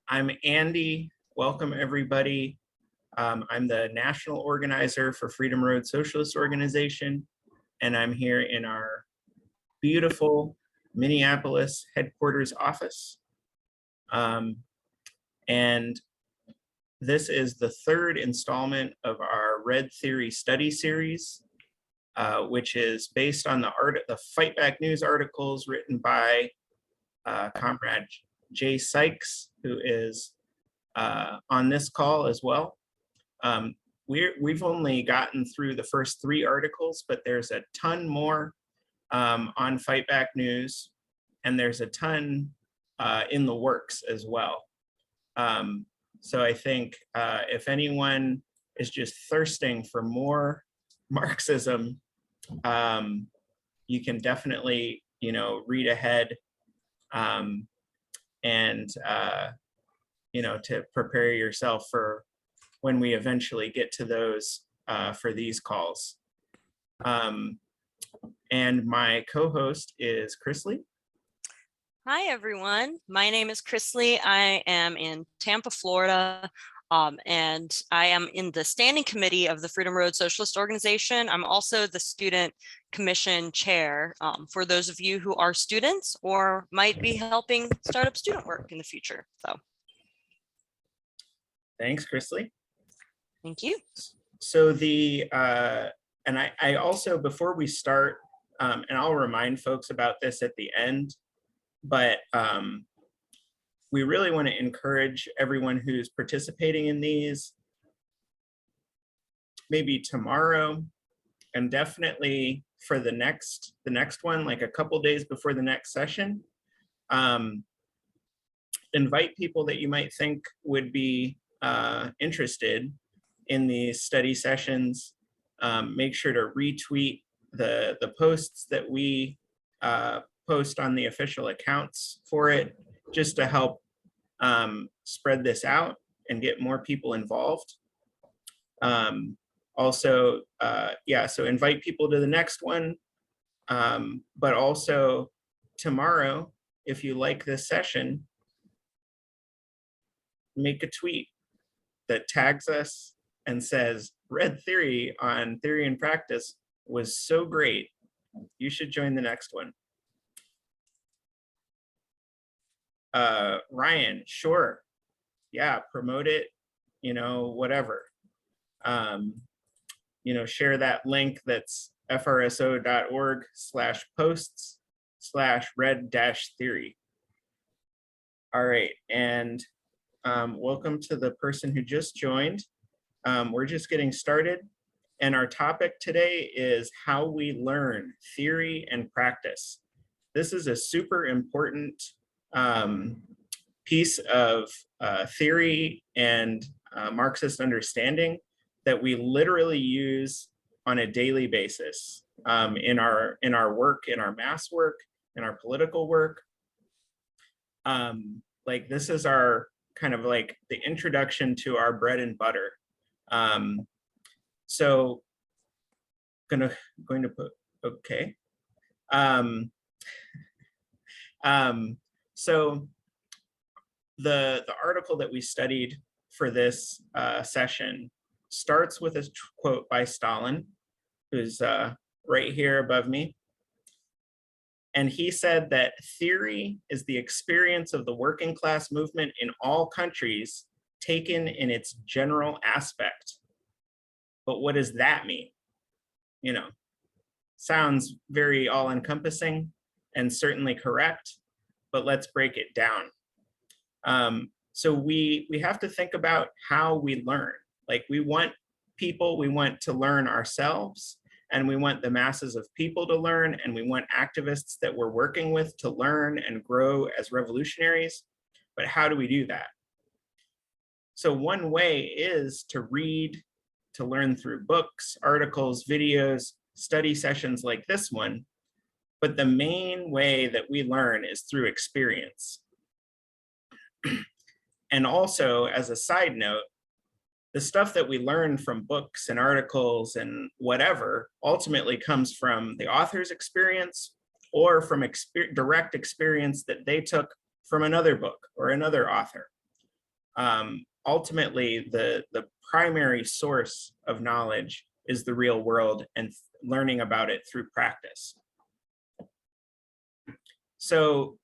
I'm Andy. Welcome, everybody. I'm the national organizer for Freedom Road Socialist Organization, and I'm here in our beautiful Minneapolis headquarters office. And this is the third installment of our Red Theory study series, which is based on the Fight Back News articles written by Comrade Jay Sykes, who is on this call as well. We've only gotten through the first 3 articles, but there's a ton more on Fight Back News, and there's a ton in the works as well. So I think if anyone is just thirsting for more Marxism, you can definitely, read ahead and to prepare yourself for when we eventually get to those for these calls. And my co-host is Chrisley. Hi, everyone. My name is Chrisley. I am in Tampa, Florida, and I am in the standing committee of the Freedom Road Socialist Organization. I'm also the student commission chair for those of you who are students or might be helping start up student work in the future. So, thanks, Chrisley. Thank you. So and I also, before we start, and I'll remind folks about this at the end, but we really want to encourage everyone who's participating in these, maybe tomorrow, and definitely for the next one, like a couple days before the next session, invite people that you might think would be interested in these study sessions. Make sure to retweet the posts that we post on the official accounts for it, just to help spread this out and get more people involved. Also, so invite people to the next one, but also tomorrow, if you like this session, make a tweet that tags us and says, Red Theory on Theory and Practice was so great, you should join the next one. Ryan, sure. Yeah, promote it, whatever. Share that link that's frso.org/posts/red-theory. All right, and welcome to the person who just joined. We're just getting started, and our topic today is how we learn theory and practice. This is a super important piece of theory and Marxist understanding that we literally use on a daily basis in our work, in our mass work, in our political work. Like, this is our kind of like the introduction to our bread and butter. So going to put, okay. So the article that we studied for this session starts with a quote by Stalin, who's right here above me. And he said that theory is the experience of the working class movement in all countries taken in its general aspect. But what does that mean? Sounds very all-encompassing and certainly correct, but let's break it down. So we have to think about how we learn. Like, we want to learn ourselves, and we want the masses of people to learn, and we want activists that we're working with to learn and grow as revolutionaries. But how do we do that? So one way is to read, to learn through books, articles, videos, study sessions like this one. But the main way that we learn is through experience. And also, as a side note, the stuff that we learn from books and articles and whatever ultimately comes from the author's experience or from direct experience that they took from another book or another author. ultimately the primary source of knowledge is the real world and learning about it through practice. So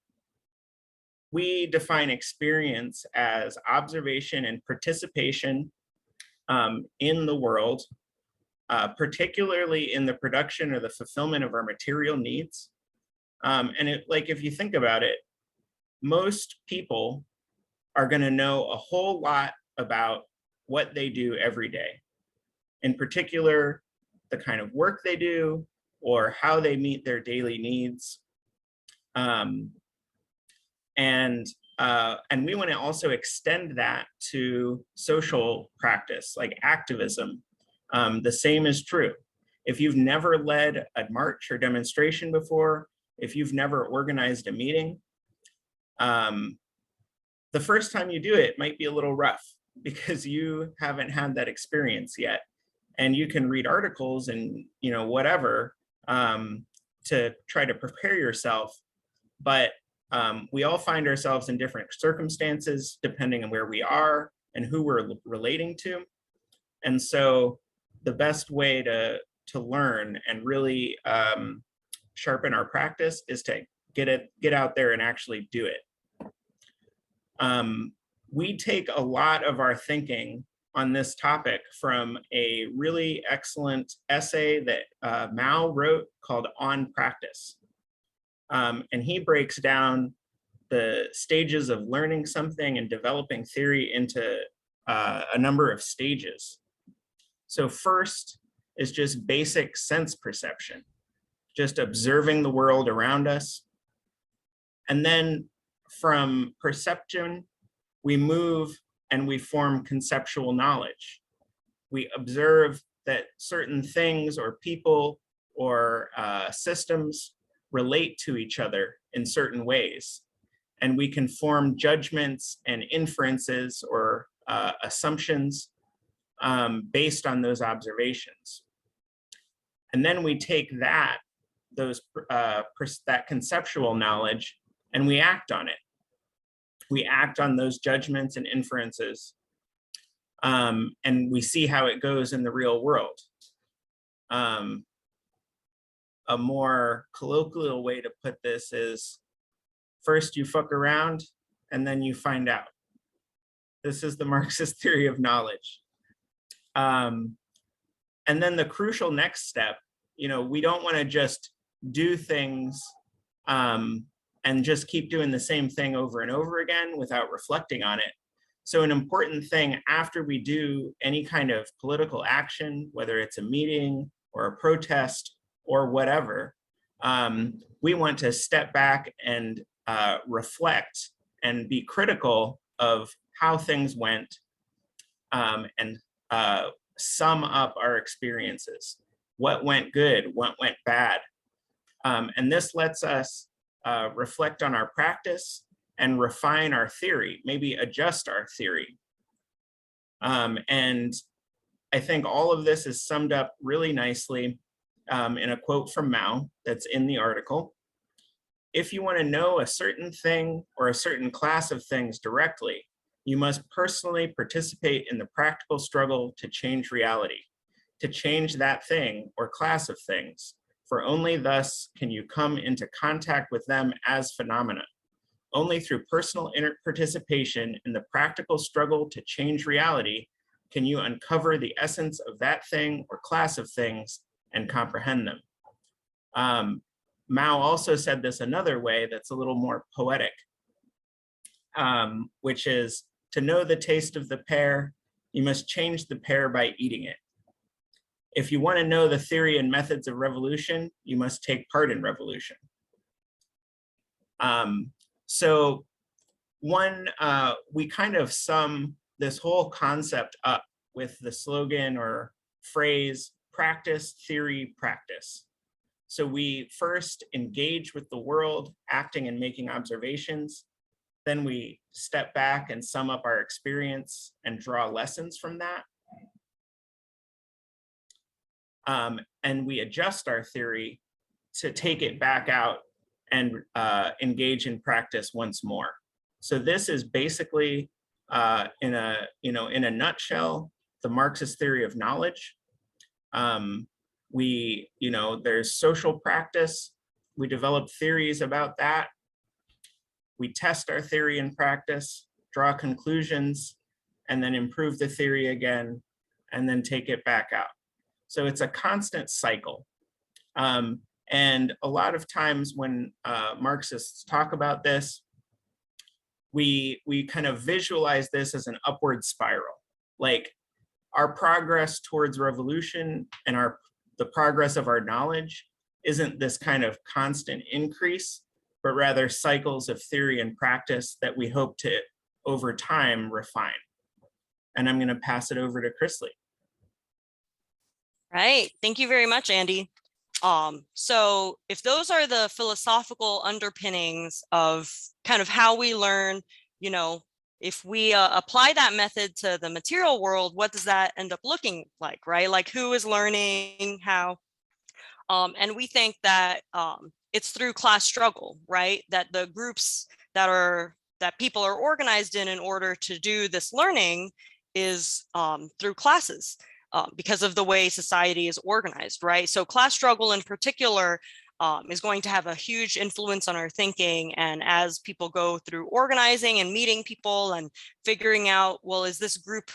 we define experience as observation and participation in the world, particularly in the production or the fulfillment of our material needs. And if you think about it, most people are going to know a whole lot about what they do every day. In particular, the kind of work they do or how they meet their daily needs. And we want to also extend that to social practice, like activism. The same is true. If you've never led a march or demonstration before, if you've never organized a meeting, the first time you do it might be a little rough because you haven't had that experience yet. And you can read articles and whatever to try to prepare yourself. But we all find ourselves in different circumstances depending on where we are and who we're relating to. And so the best way to learn and really sharpen our practice is to get out there and actually do it. We take a lot of our thinking on this topic from a really excellent essay that Mao wrote called On Practice. And he breaks down the stages of learning something and developing theory into a number of stages. So first is just basic sense perception, just observing the world around us. And then from perception, we move and we form conceptual knowledge. We observe that certain things or people or systems relate to each other in certain ways. And we can form judgments and inferences or assumptions based on those observations. And then we take that conceptual knowledge and we act on it. We act on those judgments and inferences, and we see how it goes in the real world. A more colloquial way to put this is, first you fuck around, and then you find out. This is the Marxist theory of knowledge. And then the crucial next step, we don't want to just do things and just keep doing the same thing over and over again without reflecting on it. So an important thing after we do any kind of political action, whether it's a meeting or a protest or whatever, we want to step back and reflect and be critical of how things went and sum up our experiences. What went good, what went bad. And this lets us reflect on our practice and refine our theory, maybe adjust our theory. And I think all of this is summed up really nicely in a quote from Mao that's in the article. If you want to know a certain thing or a certain class of things directly, you must personally participate in the practical struggle to change reality, to change that thing or class of things. For only thus can you come into contact with them as phenomena. Only through personal participation in the practical struggle to change reality can you uncover the essence of that thing or class of things and comprehend them. Mao also said this another way that's a little more poetic, which is, to know the taste of the pear, you must change the pear by eating it. If you want to know the theory and methods of revolution, you must take part in revolution. So we kind of sum this whole concept up with the slogan or phrase, practice, theory, practice. So we first engage with the world, acting and making observations. Then we step back and sum up our experience and draw lessons from that. And we adjust our theory to take it back out and engage in practice once more. So this is basically in a nutshell, the Marxist theory of knowledge. There's social practice. We develop theories about that. We test our theory in practice, draw conclusions, and then improve the theory again, and then take it back out. So it's a constant cycle. And a lot of times when Marxists talk about this, we kind of visualize this as an upward spiral. Like our progress towards revolution and the progress of our knowledge isn't this kind of constant increase, but rather cycles of theory and practice that we hope to, over time, refine. And I'm going to pass it over to Chrisley. Right. Thank you very much, Andy. So if those are the philosophical underpinnings of kind of how we learn, if we apply that method to the material world, what does that end up looking like, right? Like who is learning how? And we think that it's through class struggle, right? That the groups that people are organized in order to do this learning is through classes. Because of the way society is organized, right? So class struggle in particular is going to have a huge influence on our thinking. And as people go through organizing and meeting people and figuring out, well, is this group,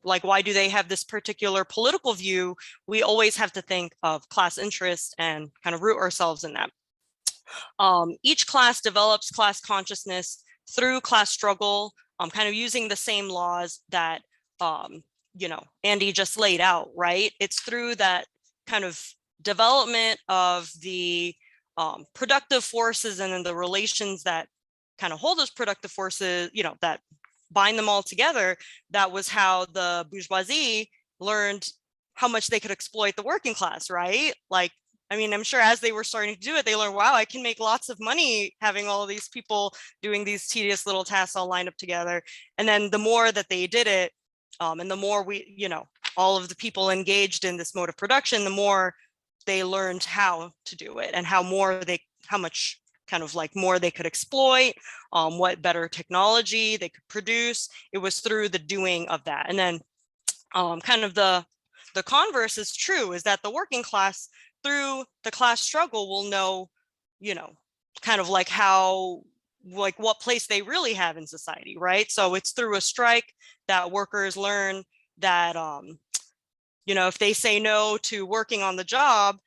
like why do they have this particular political view? We always have to think of class interest and kind of root ourselves in that. Each class develops class consciousness through class struggle, kind of using the same laws that Andy just laid out, right? It's through that kind of development of the productive forces and then the relations that kind of hold those productive forces, that bind them all together. That was how the bourgeoisie learned how much they could exploit the working class, right? Like, I mean, I'm sure as they were starting to do it, they learned, wow, I can make lots of money having all of these people doing these tedious little tasks all lined up together. And then the more that they did it, and the more all of the people engaged in this mode of production, the more they learned how to do it and how much kind of like more they could exploit, what better technology they could produce. It was through the doing of that. And then kind of the converse is true, is that the working class through the class struggle will know, kind of like what place they really have in society, right? So it's through a strike that workers learn that, if they say no to working on the job,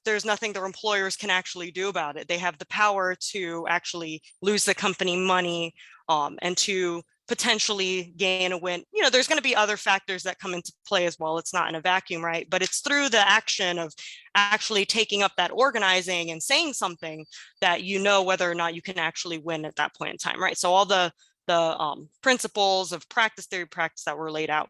there's nothing their employers can actually do about it. They have the power to actually lose the company money and to potentially gain a win. There's going to be other factors that come into play as well. It's not in a vacuum, right? But it's through the action of actually taking up that organizing and saying something that whether or not you can actually win at that point in time, right? So all the principles of practice theory practice that were laid out.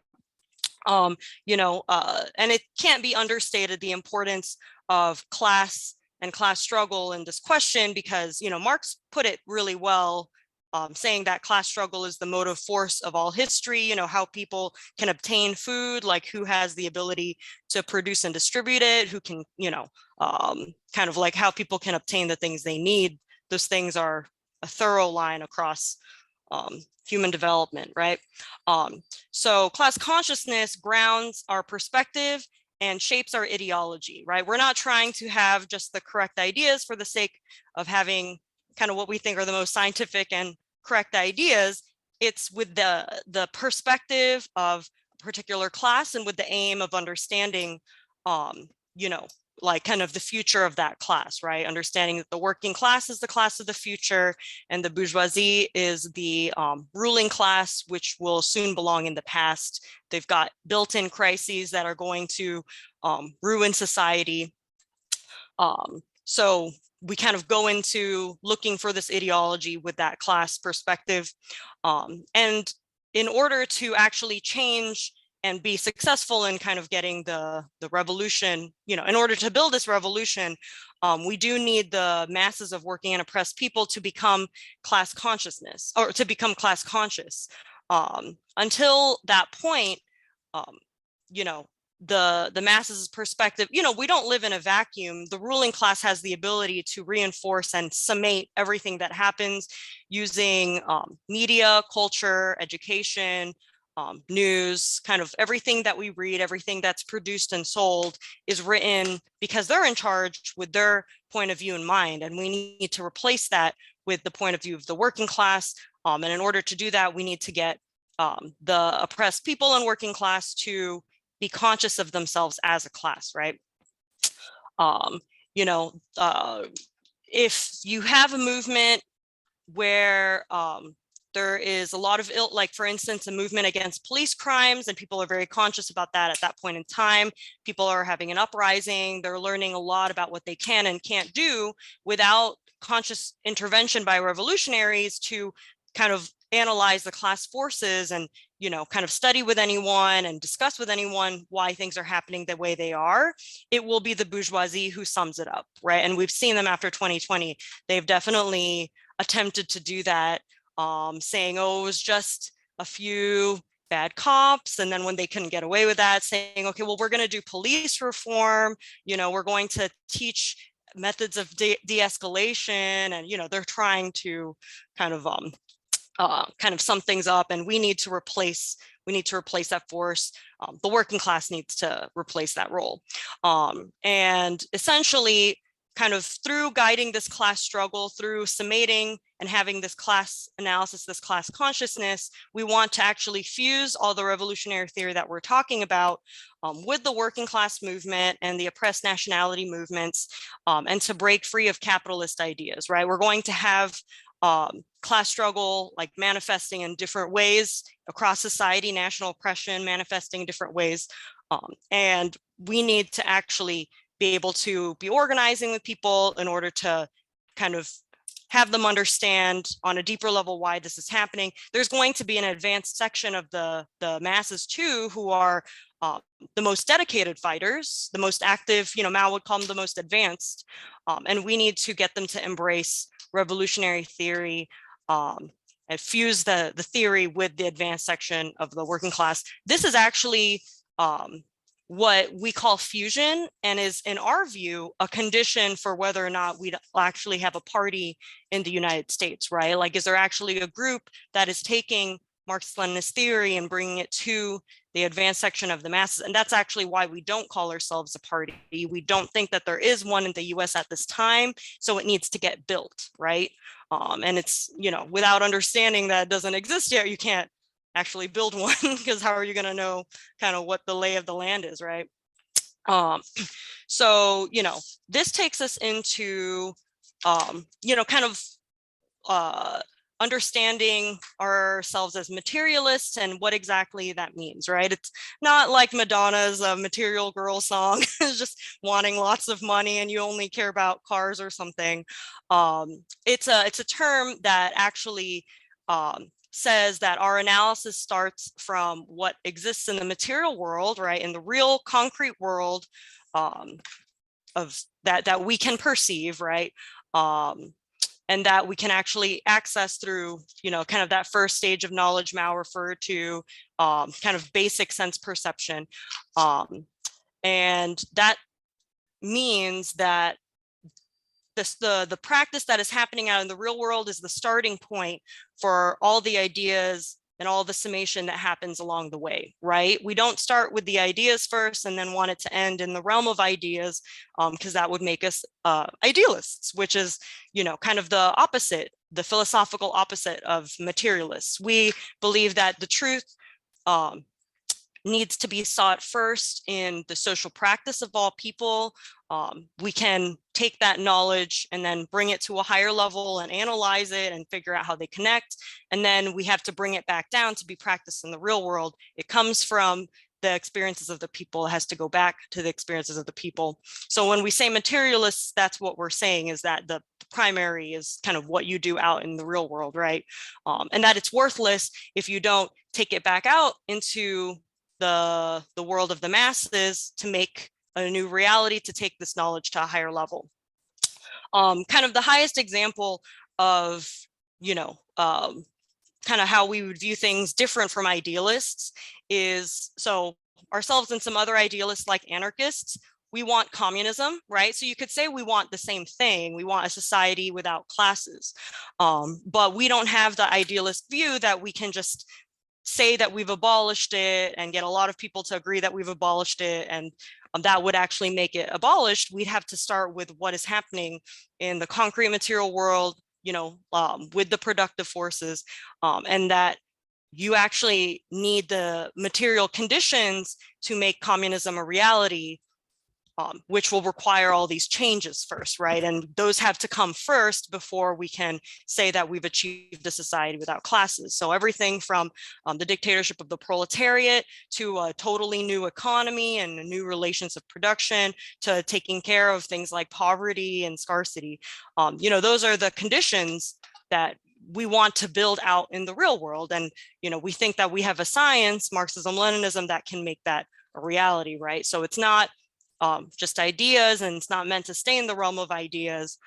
And it can't be understated the importance of class and class struggle in this question, because Marx put it really well, saying that class struggle is the motive force of all history. How people can obtain food, like who has the ability to produce and distribute it, who can kind of like how people can obtain the things they need. Those things are a thorough line across human development, right? So class consciousness grounds our perspective and shapes our ideology, right? We're not trying to have just the correct ideas for the sake of having kind of what we think are the most scientific and correct ideas. It's with the perspective of a particular class and with the aim of understanding, like kind of the future of that class, right? Understanding that the working class is the class of the future and the bourgeoisie is the ruling class, which will soon belong in the past. They've got built-in crises that are going to ruin society. So we kind of go into looking for this ideology with that class perspective. And in order to actually change and be successful in kind of getting the revolution, in order to build this revolution, we do need the masses of working and oppressed people to become class consciousness, or to become class conscious. Until that point, the masses' perspective, you know, we don't live in a vacuum. The ruling class has the ability to reinforce and summate everything that happens using media, culture, education, news, kind of everything that we read, everything that's produced and sold is written because they're in charge with their point of view in mind. And we need to replace that with the point of view of the working class. And in order to do that, we need to get the oppressed people and working class to be conscious of themselves as a class, right? You know, if you have a movement where there is a lot of like for instance, a movement against police crimes, and people are very conscious about that at that point in time. People are having an uprising. They're learning a lot about what they can and can't do without conscious intervention by revolutionaries to kind of analyze the class forces and, you know, kind of study with anyone and discuss with anyone why things are happening the way they are. It will be the bourgeoisie who sums it up, right? And we've seen them after 2020. They've definitely attempted to do that, saying, oh, it was just a few bad cops. And then when they couldn't get away with that, saying, okay, well, we're going to do police reform. You know, we're going to teach methods of de-escalation. And, you know, they're trying to kind of sum things up, and we need to replace that force. The working class needs to replace that role. And essentially, kind of through guiding this class struggle, through summating and having this class analysis, this class consciousness, we want to actually fuse all the revolutionary theory that we're talking about with the working class movement and the oppressed nationality movements, and to break free of capitalist ideas, right? We're going to have class struggle like manifesting in different ways across society, national oppression manifesting in different ways. And we need to actually be able to be organizing with people in order to kind of have them understand on a deeper level why this is happening. There's going to be an advanced section of the masses too, who are the most dedicated fighters, the most active, you know, Mao would call them the most advanced. And we need to get them to embrace revolutionary theory and fuse the theory with the advanced section of the working class. This is actually what we call fusion, and is, in our view, a condition for whether or not we'd actually have a party in the United States, right? Like, is there actually a group that is taking Marxist-Leninist theory and bringing it to the advanced section of the masses? And that's actually why we don't call ourselves a party. We don't think that there is one in the US at this time, so it needs to get built, right? And it's, you know, without understanding that it doesn't exist yet, you can't actually build one, because how are you going to know kind of what the lay of the land is, right? So, you know, this takes us into, you know, kind of understanding ourselves as materialists and what exactly that means, right? It's not like Madonna's Material Girl song, it's just wanting lots of money and you only care about cars or something. It's a term that actually says that our analysis starts from what exists in the material world, right? In the real concrete world of that we can perceive, right? And that we can actually access through, you know, kind of that first stage of knowledge Mao referred to, kind of basic sense perception. And that means that the practice that is happening out in the real world is the starting point for all the ideas and all the summation that happens along the way, right? We don't start with the ideas first and then want it to end in the realm of ideas, because that would make us idealists, which is, you know, kind of the opposite, the philosophical opposite of materialists. We believe that the truth needs to be sought first in the social practice of all people. We can take that knowledge and then bring it to a higher level and analyze it and figure out how they connect. And then we have to bring it back down to be practiced in the real world. It comes from the experiences of the people, it has to go back to the experiences of the people. So when we say materialists, that's what we're saying, is that the primary is kind of what you do out in the real world, right? And that it's worthless if you don't take it back out into the world of the masses to make a new reality, to take this knowledge to a higher level. Kind of the highest example of, you know, kind of how we would view things different from idealists is, so ourselves and some other idealists like anarchists, we want communism, right? So you could say we want the same thing. We want a society without classes. But we don't have the idealist view that we can just say that we've abolished it and get a lot of people to agree that we've abolished it, and that would actually make it abolished. We'd have to start with what is happening in the concrete material world, with the productive forces, and that you actually need the material conditions to make communism a reality, which will require all these changes first, right? And those have to come first before we can say that we've achieved a society without classes. So everything from the dictatorship of the proletariat to a totally new economy and new relations of production to taking care of things like poverty and scarcity. Those are the conditions that we want to build out in the real world. And, we think that we have a science, Marxism, Leninism, that can make that a reality, right? So it's not just ideas, and it's not meant to stay in the realm of ideas.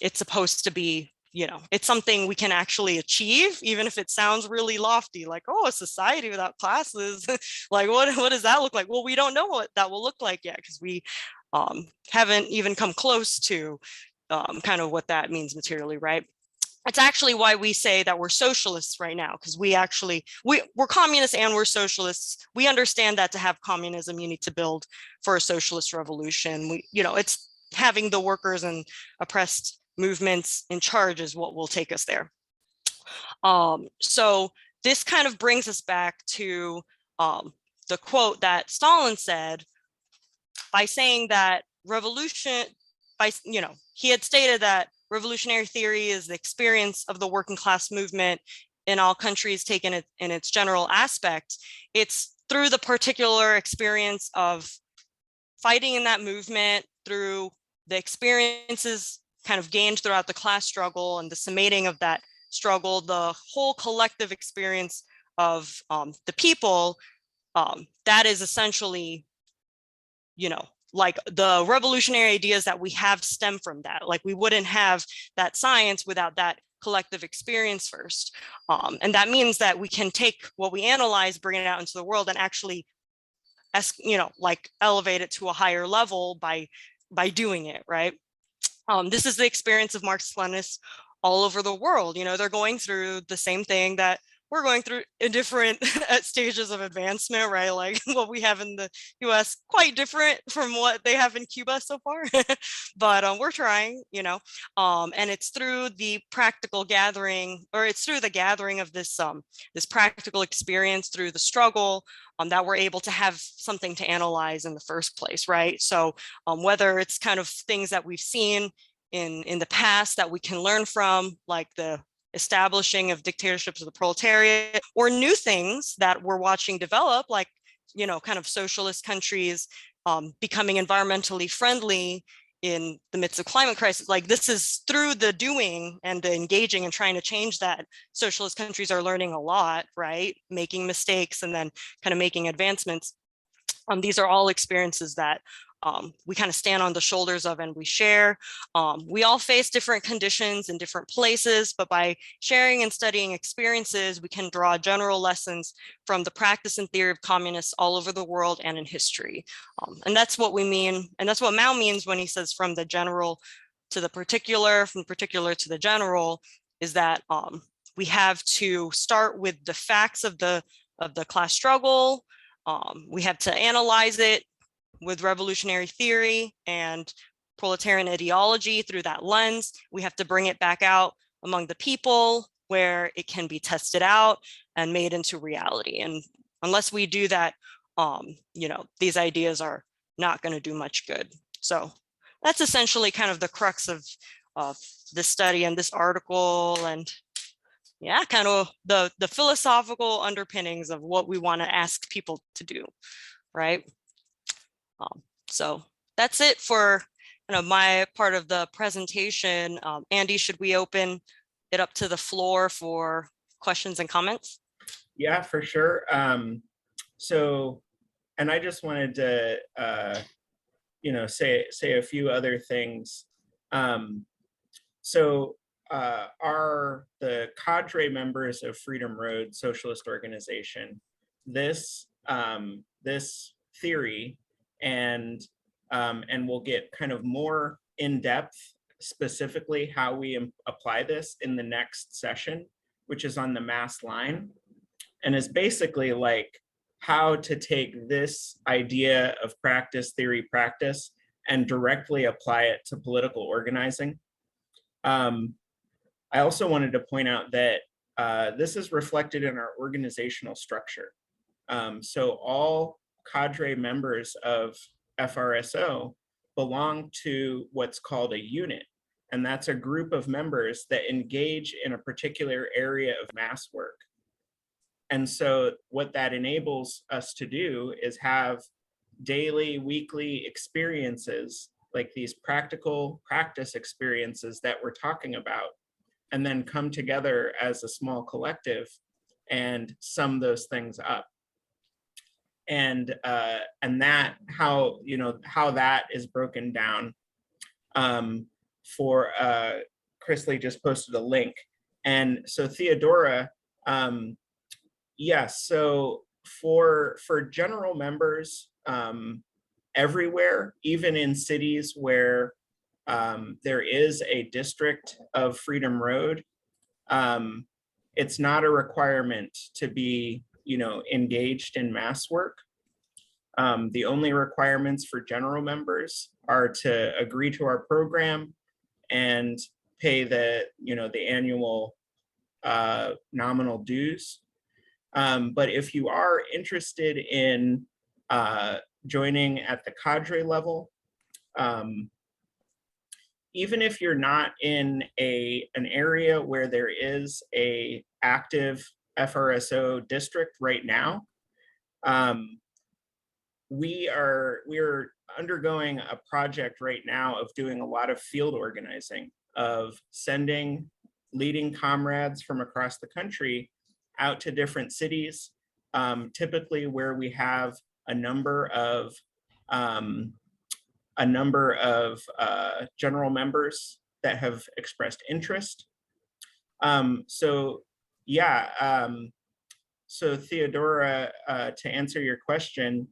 It's supposed to be, it's something we can actually achieve, even if it sounds really lofty, like, oh, a society without classes. Like, what does that look like? Well, we don't know what that will look like yet, because we haven't even come close to kind of what that means materially, right? It's actually why we say that we're socialists right now, because we're communists and we're socialists. We understand that to have communism, you need to build for a socialist revolution. It's having the workers and oppressed movements in charge is what will take us there. So this kind of brings us back to the quote that Stalin said, by saying that he had stated that revolutionary theory is the experience of the working class movement in all countries taken in its general aspect. It's through the particular experience of fighting in that movement, through the experiences kind of gained throughout the class struggle and the summating of that struggle, the whole collective experience of the people, that is essentially, like the revolutionary ideas that we have stem from that. Like, we wouldn't have that science without that collective experience first. And that means that we can take what we analyze, bring it out into the world, and actually, like, elevate it to a higher level by doing it, right? This is the experience of Marxist-Leninists all over the world. They're going through the same thing that we're going through in different stages of advancement, right? Like, what we have in the US, quite different from what they have in Cuba so far. But we're trying, and it's through the practical gathering, or it's through the gathering of this practical experience, through the struggle, that we're able to have something to analyze in the first place, right? So whether it's kind of things that we've seen in the past that we can learn from, like the establishing of dictatorships of the proletariat, or new things that we're watching develop, like, kind of socialist countries becoming environmentally friendly in the midst of climate crisis. Like, this is through the doing and the engaging and trying to change that socialist countries are learning a lot, right? Making mistakes and then kind of making advancements. These are all experiences that we kind of stand on the shoulders of and we share. We all face different conditions in different places, but by sharing and studying experiences, we can draw general lessons from the practice and theory of communists all over the world and in history. And that's what we mean. And that's what Mao means when he says from the general to the particular, from particular to the general, is that we have to start with the facts of the class struggle. We have to analyze it with revolutionary theory and proletarian ideology through that lens. We have to bring it back out among the people where it can be tested out and made into reality. And unless we do that, these ideas are not going to do much good. So that's essentially kind of the crux of this study and this article, and yeah, kind of the philosophical underpinnings of what we want to ask people to do, right? So that's it for my part of the presentation. Andy, should we open it up to the floor for questions and comments? Yeah, for sure. So, and I just wanted to, say a few other things. So, are the cadre members of Freedom Road Socialist Organization. This this theory, and we'll get kind of more in depth, specifically how we apply this in the next session, which is on the mass line, and is basically like how to take this idea of practice, theory, practice, and directly apply it to political organizing. I also wanted to point out that this is reflected in our organizational structure. So all cadre members of FRSO belong to what's called a unit, and that's a group of members that engage in a particular area of mass work. And so what that enables us to do is have daily, weekly experiences, like these practical practice experiences that we're talking about, and then come together as a small collective and sum those things up. And that how that is broken down. For Chris Lee just posted a link, and so Theodora, yes. So for general members everywhere, even in cities where there is a district of Freedom Road, it's not a requirement to be, engaged in mass work. The only requirements for general members are to agree to our program and pay the annual nominal dues. But if you are interested in joining at the cadre level, even if you're not in an area where there is a active FRSO district right now, we're undergoing a project right now of doing a lot of field organizing, of sending leading comrades from across the country out to different cities, typically where we have a number of general members that have expressed interest. So Theodora, to answer your question,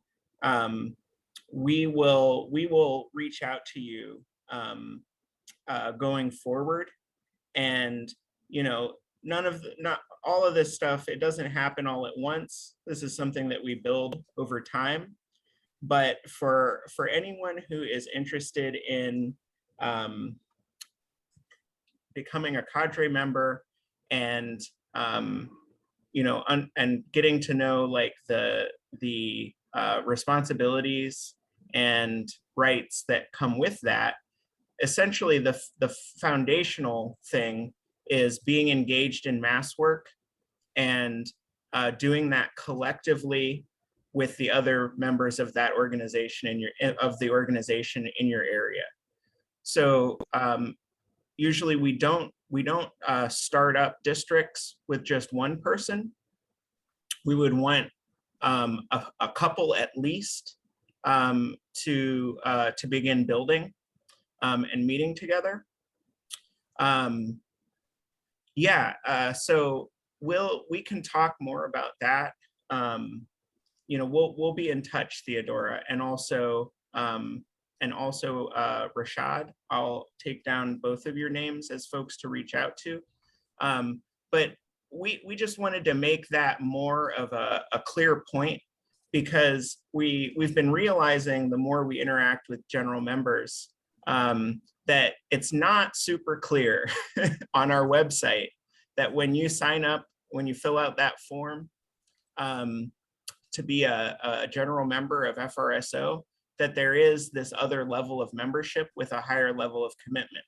we will reach out to you going forward, and not all of this stuff, it doesn't happen all at once. This is something that we build over time. But for anyone who is interested in becoming a cadre member and and getting to know like the responsibilities and rights that come with that, essentially the foundational thing is being engaged in mass work and doing that collectively with the other members of that organization in your area. So usually we don't start up districts with just one person. We would want a couple at least to begin building and meeting together. So we can talk more about that. We'll be in touch, Theodora, and also Rashad. I'll take down both of your names as folks to reach out to. But we just wanted to make that more of a clear point, because we've been realizing the more we interact with general members that it's not super clear on our website that when you sign up, when you fill out that form to be a general member of FRSO, that there is this other level of membership with a higher level of commitment.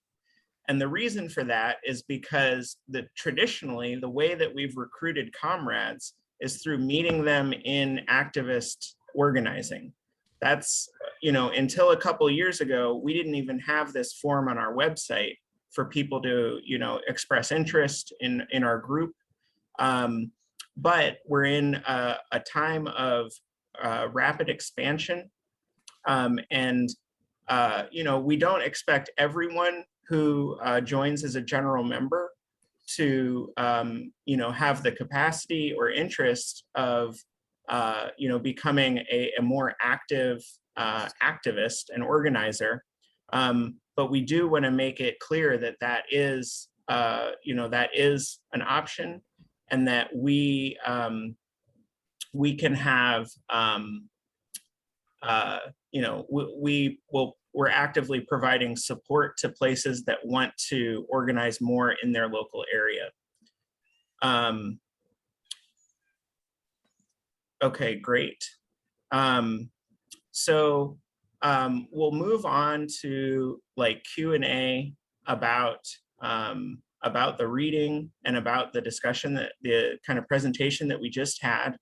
And the reason for that is because traditionally, the way that we've recruited comrades is through meeting them in activist organizing. That's, until a couple of years ago, we didn't even have this form on our website for people to, express interest in our group. But we're in a time of rapid expansion. We don't expect everyone who joins as a general member to, have the capacity or interest of becoming a more active activist and organizer. But we do want to make it clear that that is, that is an option, and that we can have, we're actively providing support to places that want to organize more in their local area. Okay, great. So we'll move on to like Q&A about the reading and about the discussion, that the kind of presentation that we just had.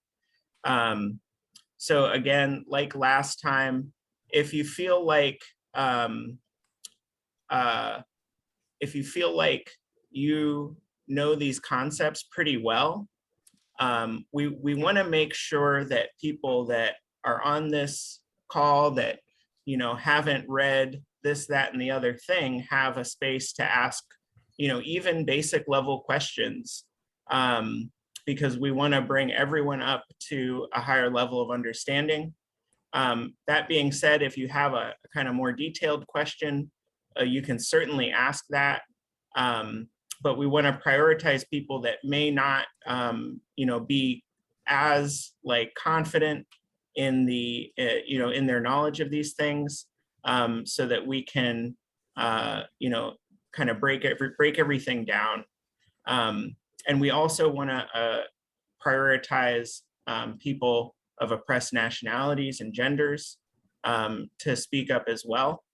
So again, like last time, if you feel like you know these concepts pretty well, we want to make sure that people that are on this call that haven't read this, that, and the other thing have a space to ask even basic level questions, because we want to bring everyone up to a higher level of understanding. That being said, if you have a kind of more detailed question, you can certainly ask that. But we want to prioritize people that may not, be as like confident in the, in their knowledge of these things, so that we can, kind of break everything down. And we also want to prioritize people of oppressed nationalities and genders to speak up as well,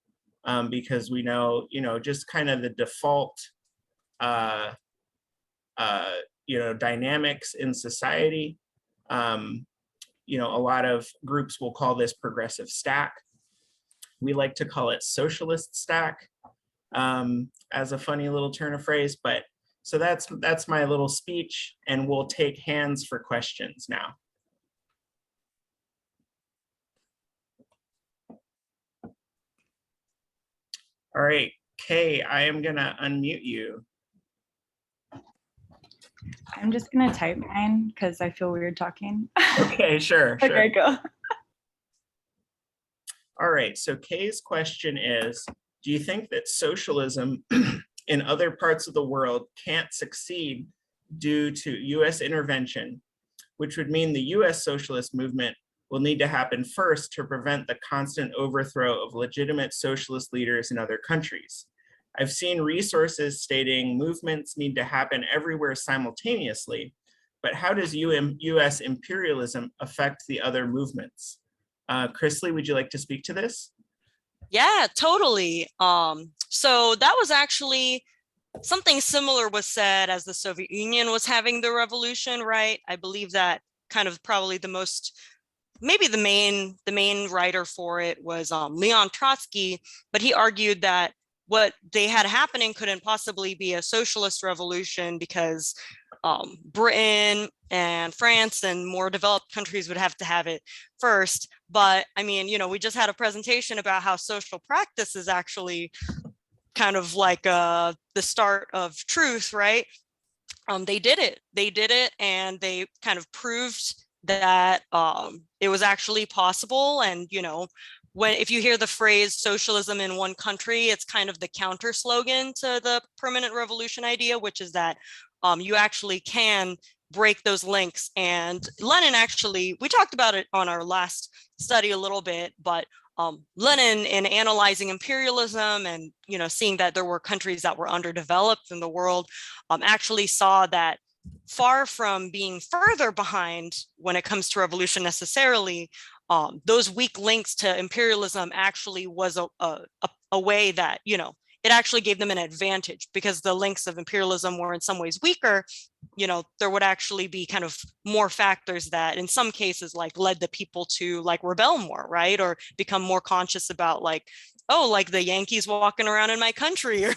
because we know, just kind of the default dynamics in society. A lot of groups will call this progressive stack. We like to call it socialist stack, as a funny little turn of phrase. But so that's my little speech, and we'll take hands for questions now. All right, Kay, I am gonna unmute you. I'm just gonna type mine because I feel weird talking. Okay, sure. Okay, go. All right, so Kay's question is, do you think that socialism in other parts of the world can't succeed due to US intervention, which would mean the US socialist movement will need to happen first to prevent the constant overthrow of legitimate socialist leaders in other countries? I've seen resources stating movements need to happen everywhere simultaneously, but how does US imperialism affect the other movements? Chrisley, would you like to speak to this? Yeah, totally. So that was actually something similar was said as the Soviet Union was having the revolution, right? I believe that kind of probably the most, maybe the main writer for it was Leon Trotsky, but he argued that what they had happening couldn't possibly be a socialist revolution because Britain and France and more developed countries would have to have it first. But I mean, we just had a presentation about how social practice is actually kind of like the start of truth, right? They did it, and they kind of proved that it was actually possible. And if you hear the phrase socialism in one country, it's kind of the counter slogan to the permanent revolution idea, which is that you actually can break those links. And Lenin actually, we talked about it on our last study a little bit, but Lenin, in analyzing imperialism and seeing that there were countries that were underdeveloped in the world, actually saw that far from being further behind when it comes to revolution necessarily, those weak links to imperialism actually was a way that it actually gave them an advantage, because the links of imperialism were in some ways weaker. There would actually be kind of more factors that in some cases like led the people to like rebel more, right? Or become more conscious about like, oh, like the Yankees walking around in my country, or,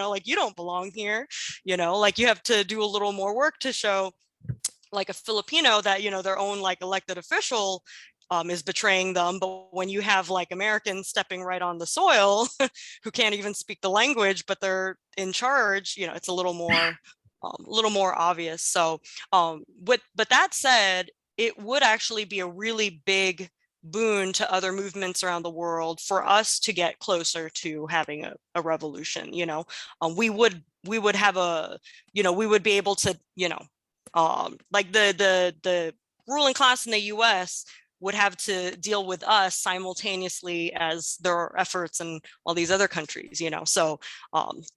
like you don't belong here, like you have to do a little more work to show like a Filipino that, their own like elected official is betraying them. But when you have like Americans stepping right on the soil who can't even speak the language, but they're in charge, it's a little more obvious. So but that said, it would actually be a really big boon to other movements around the world for us to get closer to having a revolution. We would have a, we would be able to, like the ruling class in the US would have to deal with us simultaneously as there are efforts in all these other countries, So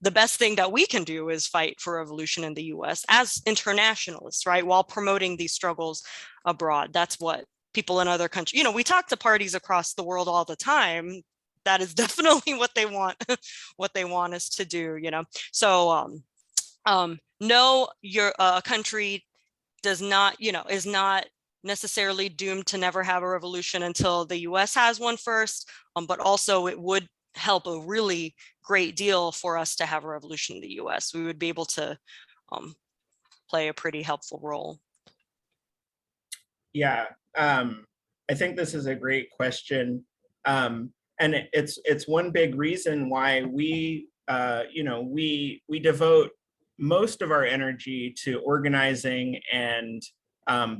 the best thing that we can do is fight for revolution in the US as internationalists, right? While promoting these struggles abroad. That's what people in other countries, we talk to parties across the world all the time. That is definitely what they want, what they want us to do, So no, your country does not, is not necessarily doomed to never have a revolution until the US has one first, but also it would help a really great deal for us to have a revolution in the US. We would be able to play a pretty helpful role. Yeah, I think this is a great question. And it's one big reason why we devote most of our energy to organizing and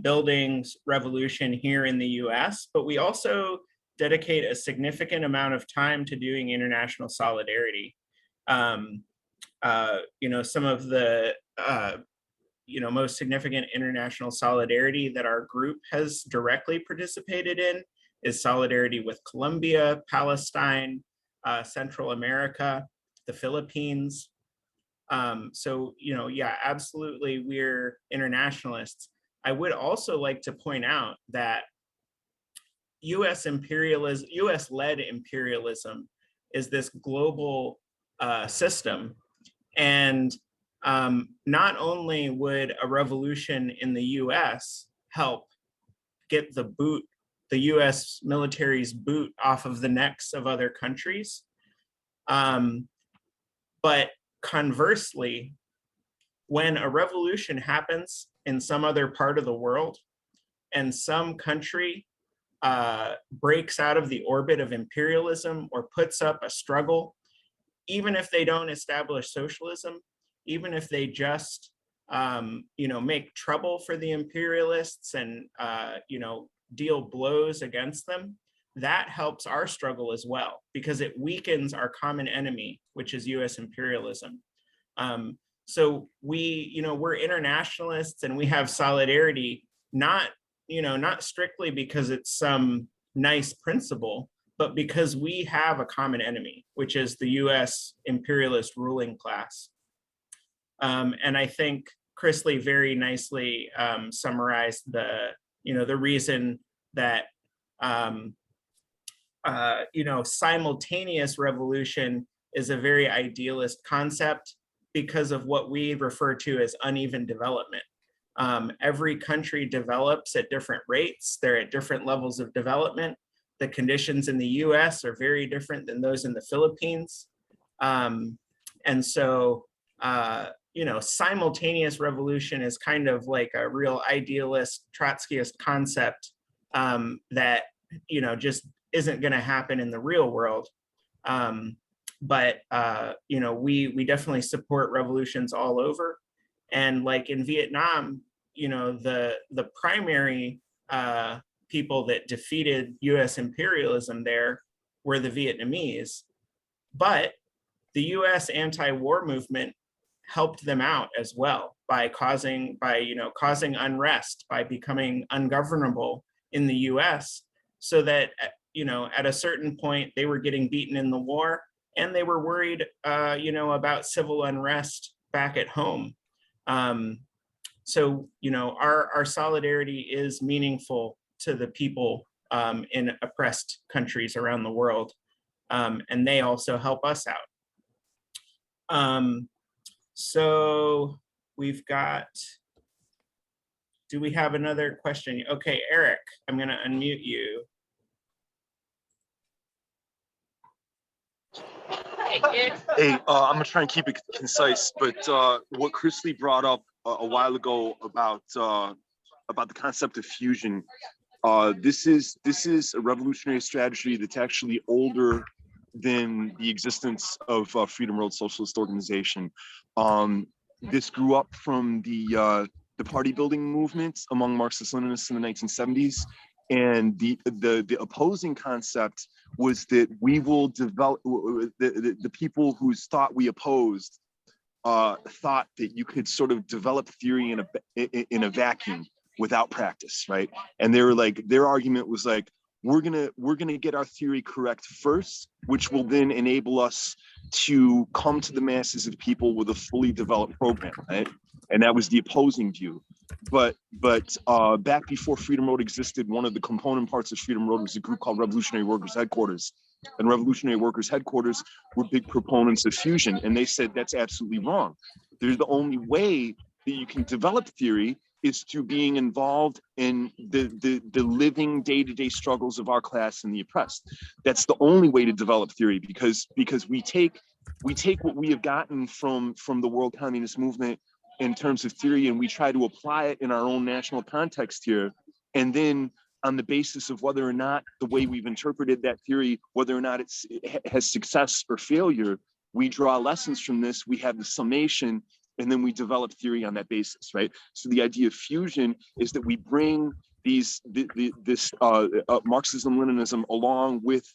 building revolution here in the US, but we also dedicate a significant amount of time to doing international solidarity. Some of the most significant international solidarity that our group has directly participated in is solidarity with Colombia, Palestine, Central America, the Philippines. Yeah, absolutely, we're internationalists. I would also like to point out that US-led imperialism is this global system. And not only would a revolution in the US help get the US military's boot off of the necks of other countries, but conversely, when a revolution happens in some other part of the world and some country breaks out of the orbit of imperialism or puts up a struggle, even if they don't establish socialism, even if they just make trouble for the imperialists and deal blows against them, that helps our struggle as well, because it weakens our common enemy, which is US imperialism. So we're internationalists and we have solidarity, not strictly because it's some nice principle, but because we have a common enemy, which is the US imperialist ruling class. And I think Chrisley very nicely summarized the reason that simultaneous revolution is a very idealist concept because of what we refer to as uneven development. Every country develops at different rates. They're at different levels of development. The conditions in the US are very different than those in the Philippines. And so, simultaneous revolution is kind of like a real idealist Trotskyist concept that, just isn't going to happen in the real world. But we definitely support revolutions all over. And like in Vietnam, the primary people that defeated US imperialism there were the Vietnamese, but the US anti-war movement helped them out as well by causing unrest, by becoming ungovernable in the US, so that at a certain point they were getting beaten in the war and they were worried about civil unrest back at home. So our solidarity is meaningful to the people in oppressed countries around the world, and they also help us out. So we've got, do we have another question? Okay, Eric, I'm gonna unmute you. Hey, I'm gonna try and keep it concise, but what Chrisley brought up a while ago about the concept of fusion, this is a revolutionary strategy that's actually older than the existence of Freedom Road Socialist Organization. This grew up from the party building movement among Marxist-Leninists in the 1970s. And the opposing concept was that we will develop, the people whose thought we opposed thought that you could sort of develop theory in a vacuum without practice, right? And they were like, their argument was like, we're gonna get our theory correct first, which will then enable us to come to the masses of people with a fully developed program, right? And that was the opposing view. But back before Freedom Road existed, one of the component parts of Freedom Road was a group called Revolutionary Workers Headquarters. And Revolutionary Workers Headquarters were big proponents of fusion. And they said that's absolutely wrong. There's the only way that you can develop theory is to being involved in the living day-to-day struggles of our class and the oppressed. That's the only way to develop theory, because we take what we have gotten from the world communist movement in terms of theory, and we try to apply it in our own national context here. And then on the basis of whether or not the way we've interpreted that theory, whether or not it has success or failure, we draw lessons from this, we have the summation, and then we develop theory on that basis, right? So the idea of fusion is that we bring this Marxism-Leninism along with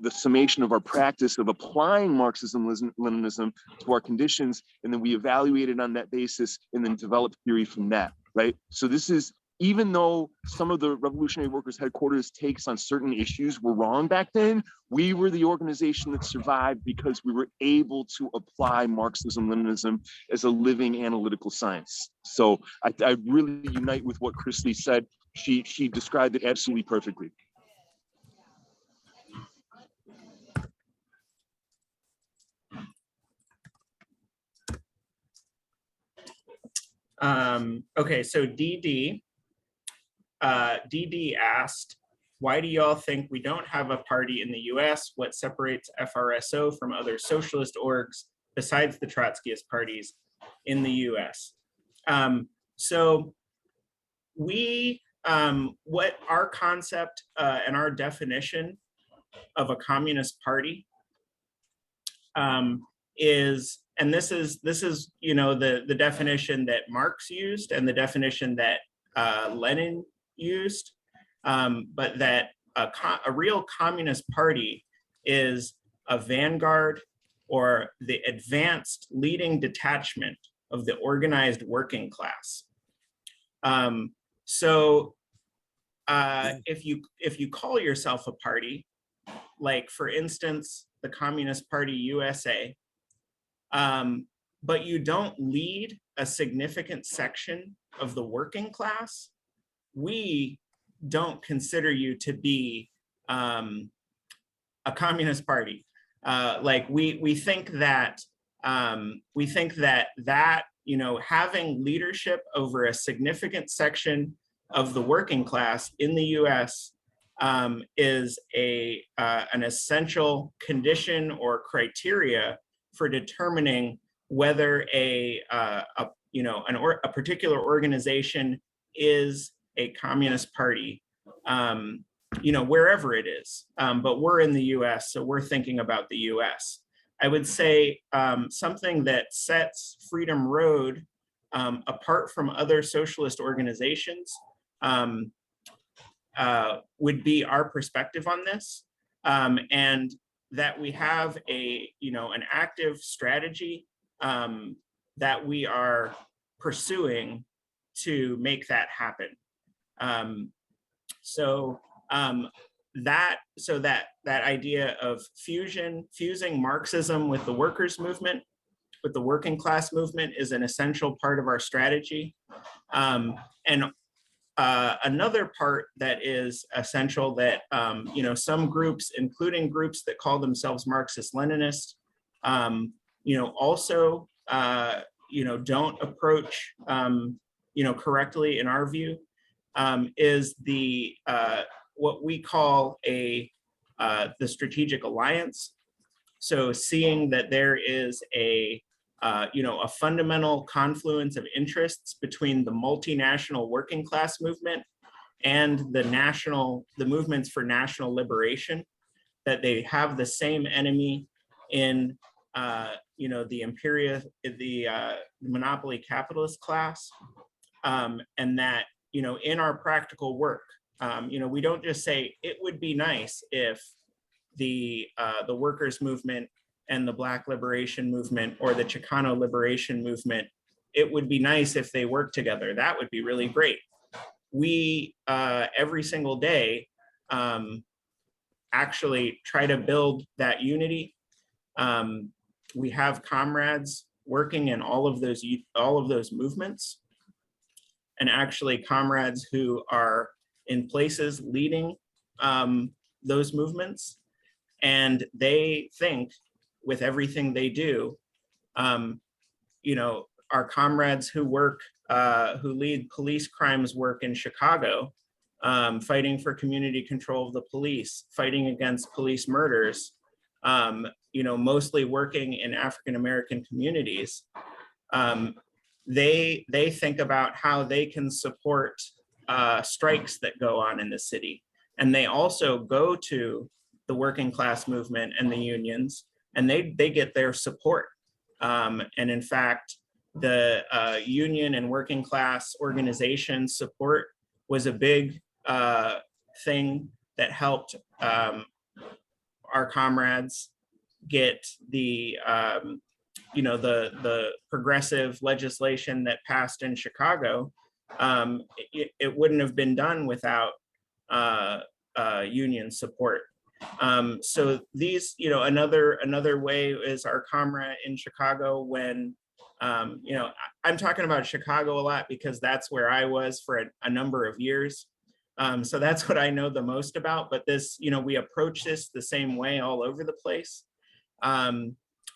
the summation of our practice of applying Marxism-Leninism to our conditions, and then we evaluate it on that basis and then develop theory from that, right? So this is, even though some of the Revolutionary Workers Headquarters takes on certain issues were wrong back then, we were the organization that survived because we were able to apply Marxism-Leninism as a living analytical science. So I really unite with what Christy said. She described it absolutely perfectly. Okay, so DD asked, why do y'all think we don't have a party in the US? What separates FRSO from other socialist orgs besides the Trotskyist parties in the US? So we, what our concept and our definition of a communist party is, and this is you know, the definition that Marx used and the definition that Lenin used, but that a real communist party is a vanguard or the advanced leading detachment of the organized working class. So if you call yourself a party, like for instance, the Communist Party USA, but you don't lead a significant section of the working class, we don't consider you to be a communist party. Like we think that you know, having leadership over a significant section of the working class in the U.S. Is an essential condition or criteria for determining whether a particular organization is a communist party, you know, wherever it is. But we're in the US, so we're thinking about the US. I would say something that sets Freedom Road apart from other socialist organizations would be our perspective on this, and that we have an active strategy that we are pursuing to make that happen. That idea of fusing Marxism with the workers' movement, with the working class movement, is an essential part of our strategy. And another part that is essential that some groups, including groups that call themselves Marxist-Leninist, also don't approach correctly in our view, is the what we call the strategic alliance. So seeing that there is a fundamental confluence of interests between the multinational working class movement and the movements for national liberation, that they have the same enemy in the monopoly capitalist class, And that, you know, in our practical work, you know, we don't just say it would be nice if the workers' movement and the Black liberation movement or the Chicano liberation movement, it would be nice if they worked together. That would be really great. We, every single day, actually try to build that unity. We have comrades working in all of those movements, and actually comrades who are in places leading those movements. And they think with everything they do, you know, our comrades who work, who lead police crimes work in Chicago, fighting for community control of the police, fighting against police murders, you know, mostly working in African-American communities. They think about how they can support strikes that go on in the city. And they also go to the working class movement and the unions, and they get their support. And in fact, the union and working class organization support was a big thing that helped our comrades get the you know, the progressive legislation that passed in Chicago. It wouldn't have been done without union support. So these, you know, another way is our comrade in Chicago when, you know, I'm talking about Chicago a lot because that's where I was for a number of years. So that's what I know the most about, but this, you know, we approach this the same way all over the place.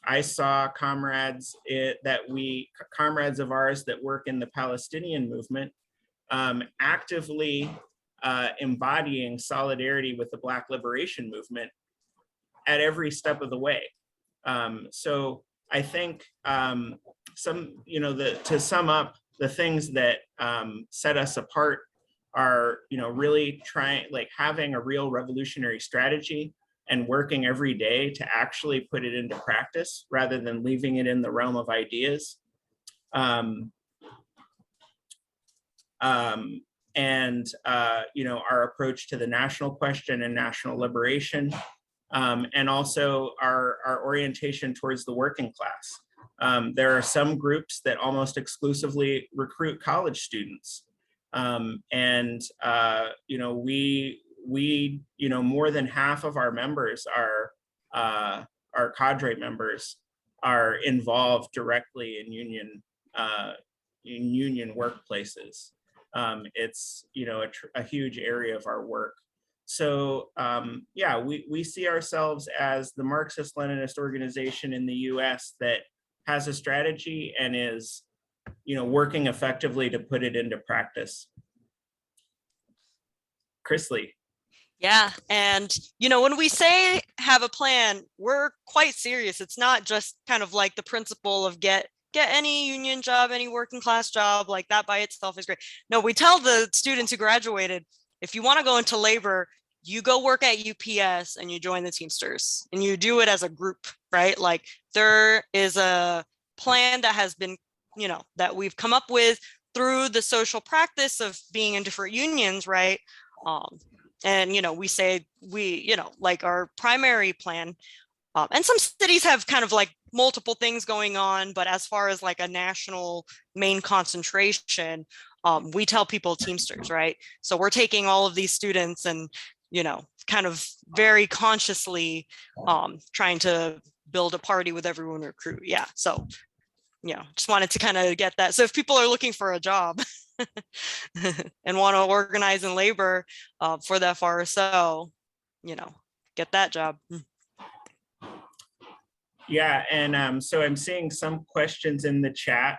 I saw comrades comrades of ours that work in the Palestinian movement actively embodying solidarity with the Black liberation movement at every step of the way. So I think you know, to sum up, the things that set us apart are, you know, really having a real revolutionary strategy and working every day to actually put it into practice rather than leaving it in the realm of ideas. And you know, our approach to the national question and national liberation, and also our orientation towards the working class. There are some groups that almost exclusively recruit college students. And you know, we, you know, more than half of our members our cadre members are involved directly in union workplaces. It's, you know, a huge area of our work. So yeah, we see ourselves as the Marxist-Leninist organization in the US that has a strategy and is, you know, working effectively to put it into practice. Chrisley. Yeah, and you know, when we say have a plan, we're quite serious. It's not just kind of like the principle of get any union job, any working class job, like that by itself is great. No, we tell the students who graduated, if you want to go into labor, you go work at UPS and you join the Teamsters and you do it as a group, right? Like there is a plan that has been, you know, that we've come up with through the social practice of being in different unions, right? And, you know, we say you know, like our primary plan, and some cities have kind of like multiple things going on, but as far as like a national main concentration, we tell people Teamsters, right? So we're taking all of these students and, you know, kind of very consciously trying to build a party with everyone recruit. Yeah. So, you know, just wanted to kind of get that. So if people are looking for a job and want to organize in labor for the FRSO, you know, get that job. Yeah, and so I'm seeing some questions in the chat.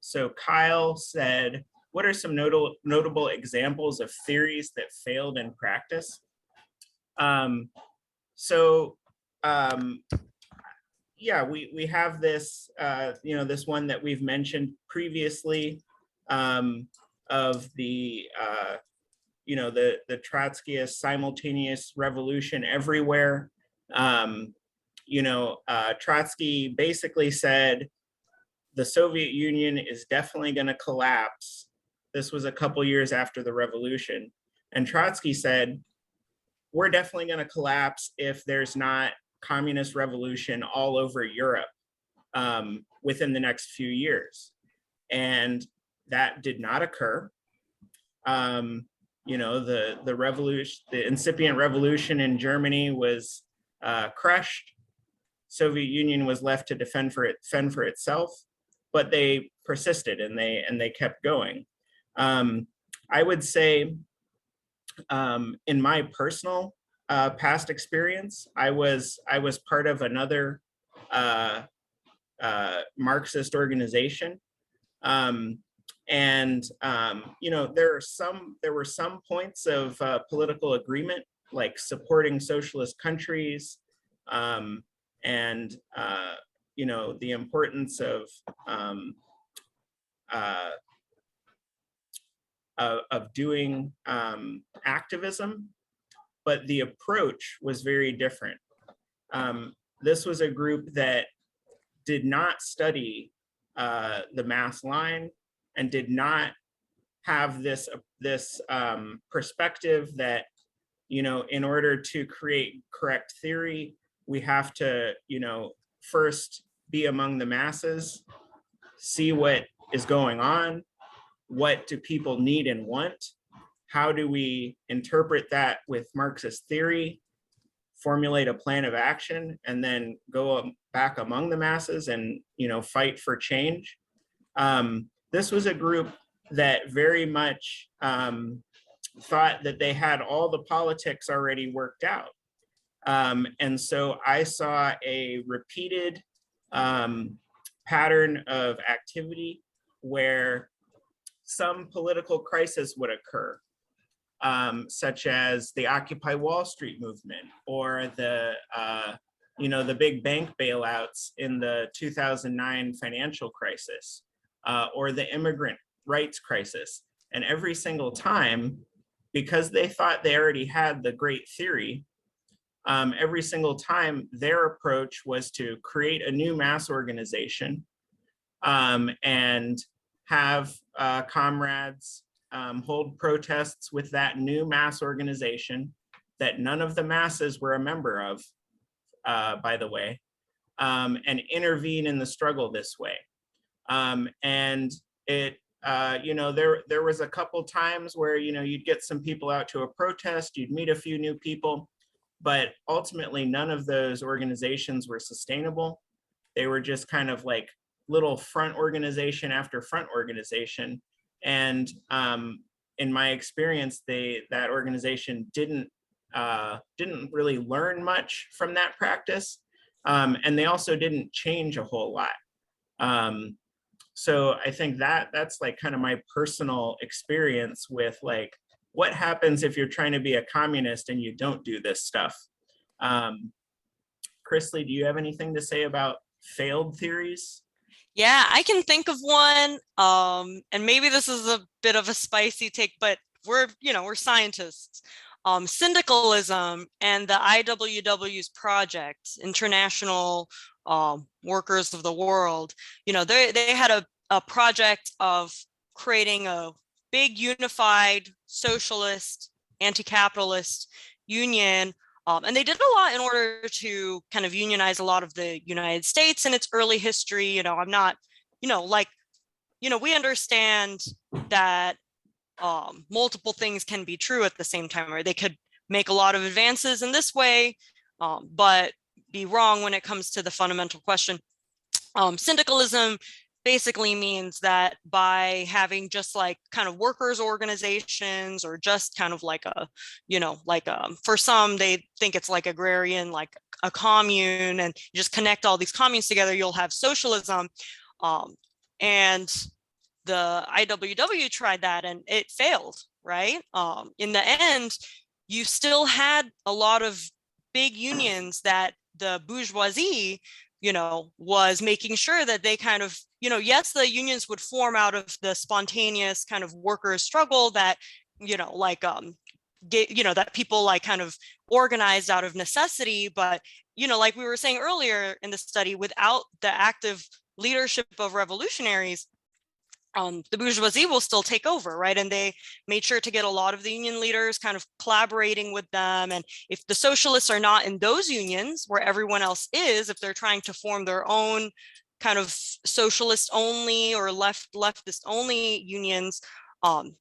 So Kyle said, what are some notable examples of theories that failed in practice? Yeah, we have this, you know, this one that we've mentioned previously of the, you know, the Trotskyist simultaneous revolution everywhere. You know, Trotsky basically said, the Soviet Union is definitely going to collapse. This was a couple years after the revolution. And Trotsky said, we're definitely going to collapse if there's not communist revolution all over Europe within the next few years. And that did not occur. You know, the revolution, the incipient revolution in Germany was crushed. Soviet Union was left to fend for itself, but they persisted and they kept going. I would say, in my personal past experience, I was part of another Marxist organization. You know, there were some points of political agreement, like supporting socialist countries, you know, the importance of doing activism, but the approach was very different. This was a group that did not study the mass line and did not have this perspective that, you know, in order to create correct theory, we have to, you know, first be among the masses, see what is going on, what do people need and want, how do we interpret that with Marxist theory, formulate a plan of action, and then go back among the masses and, you know, fight for change. This was a group that very much thought that they had all the politics already worked out. And so I saw a repeated pattern of activity where some political crisis would occur, such as the Occupy Wall Street movement, or the you know, the big bank bailouts in the 2009 financial crisis, or the immigrant rights crisis. And every single time, because they thought they already had the great theory, every single time their approach was to create a new mass organization and have comrades hold protests with that new mass organization that none of the masses were a member of, by the way, and intervene in the struggle this way. And it, you know, there was a couple times where, you know, you'd get some people out to a protest, you'd meet a few new people, but ultimately none of those organizations were sustainable. They were just kind of like little front organization after front organization. And in my experience, that organization didn't really learn much from that practice. And they also didn't change a whole lot. So I think that's like kind of my personal experience with like, what happens if you're trying to be a communist and you don't do this stuff? Chrisley, do you have anything to say about failed theories? Yeah, I can think of one. And maybe this is a bit of a spicy take, but we're scientists. Syndicalism and the IWW's project, International Workers of the World, you know, they had a project of creating a big unified socialist, anti-capitalist union. And they did a lot in order to kind of unionize a lot of the United States in its early history. You know, I'm not, you know, like, you know, we understand that multiple things can be true at the same time, or they could make a lot of advances in this way, but be wrong when it comes to the fundamental question. Syndicalism basically means that by having just like kind of workers organizations, or just kind of like a, you know, like for some, they think it's like agrarian, like a commune, and you just connect all these communes together, you'll have socialism. And the IWW tried that and it failed, right? In the end, you still had a lot of big unions that the bourgeoisie, you know, was making sure that they kind of, you know, yes, the unions would form out of the spontaneous kind of workers' struggle that, you know, like, you know, that people like kind of organized out of necessity. But, you know, like we were saying earlier in the study, without the active leadership of revolutionaries, the bourgeoisie will still take over, right? And they made sure to get a lot of the union leaders kind of collaborating with them. And if the socialists are not in those unions where everyone else is, if they're trying to form their own kind of socialist only or leftist only unions,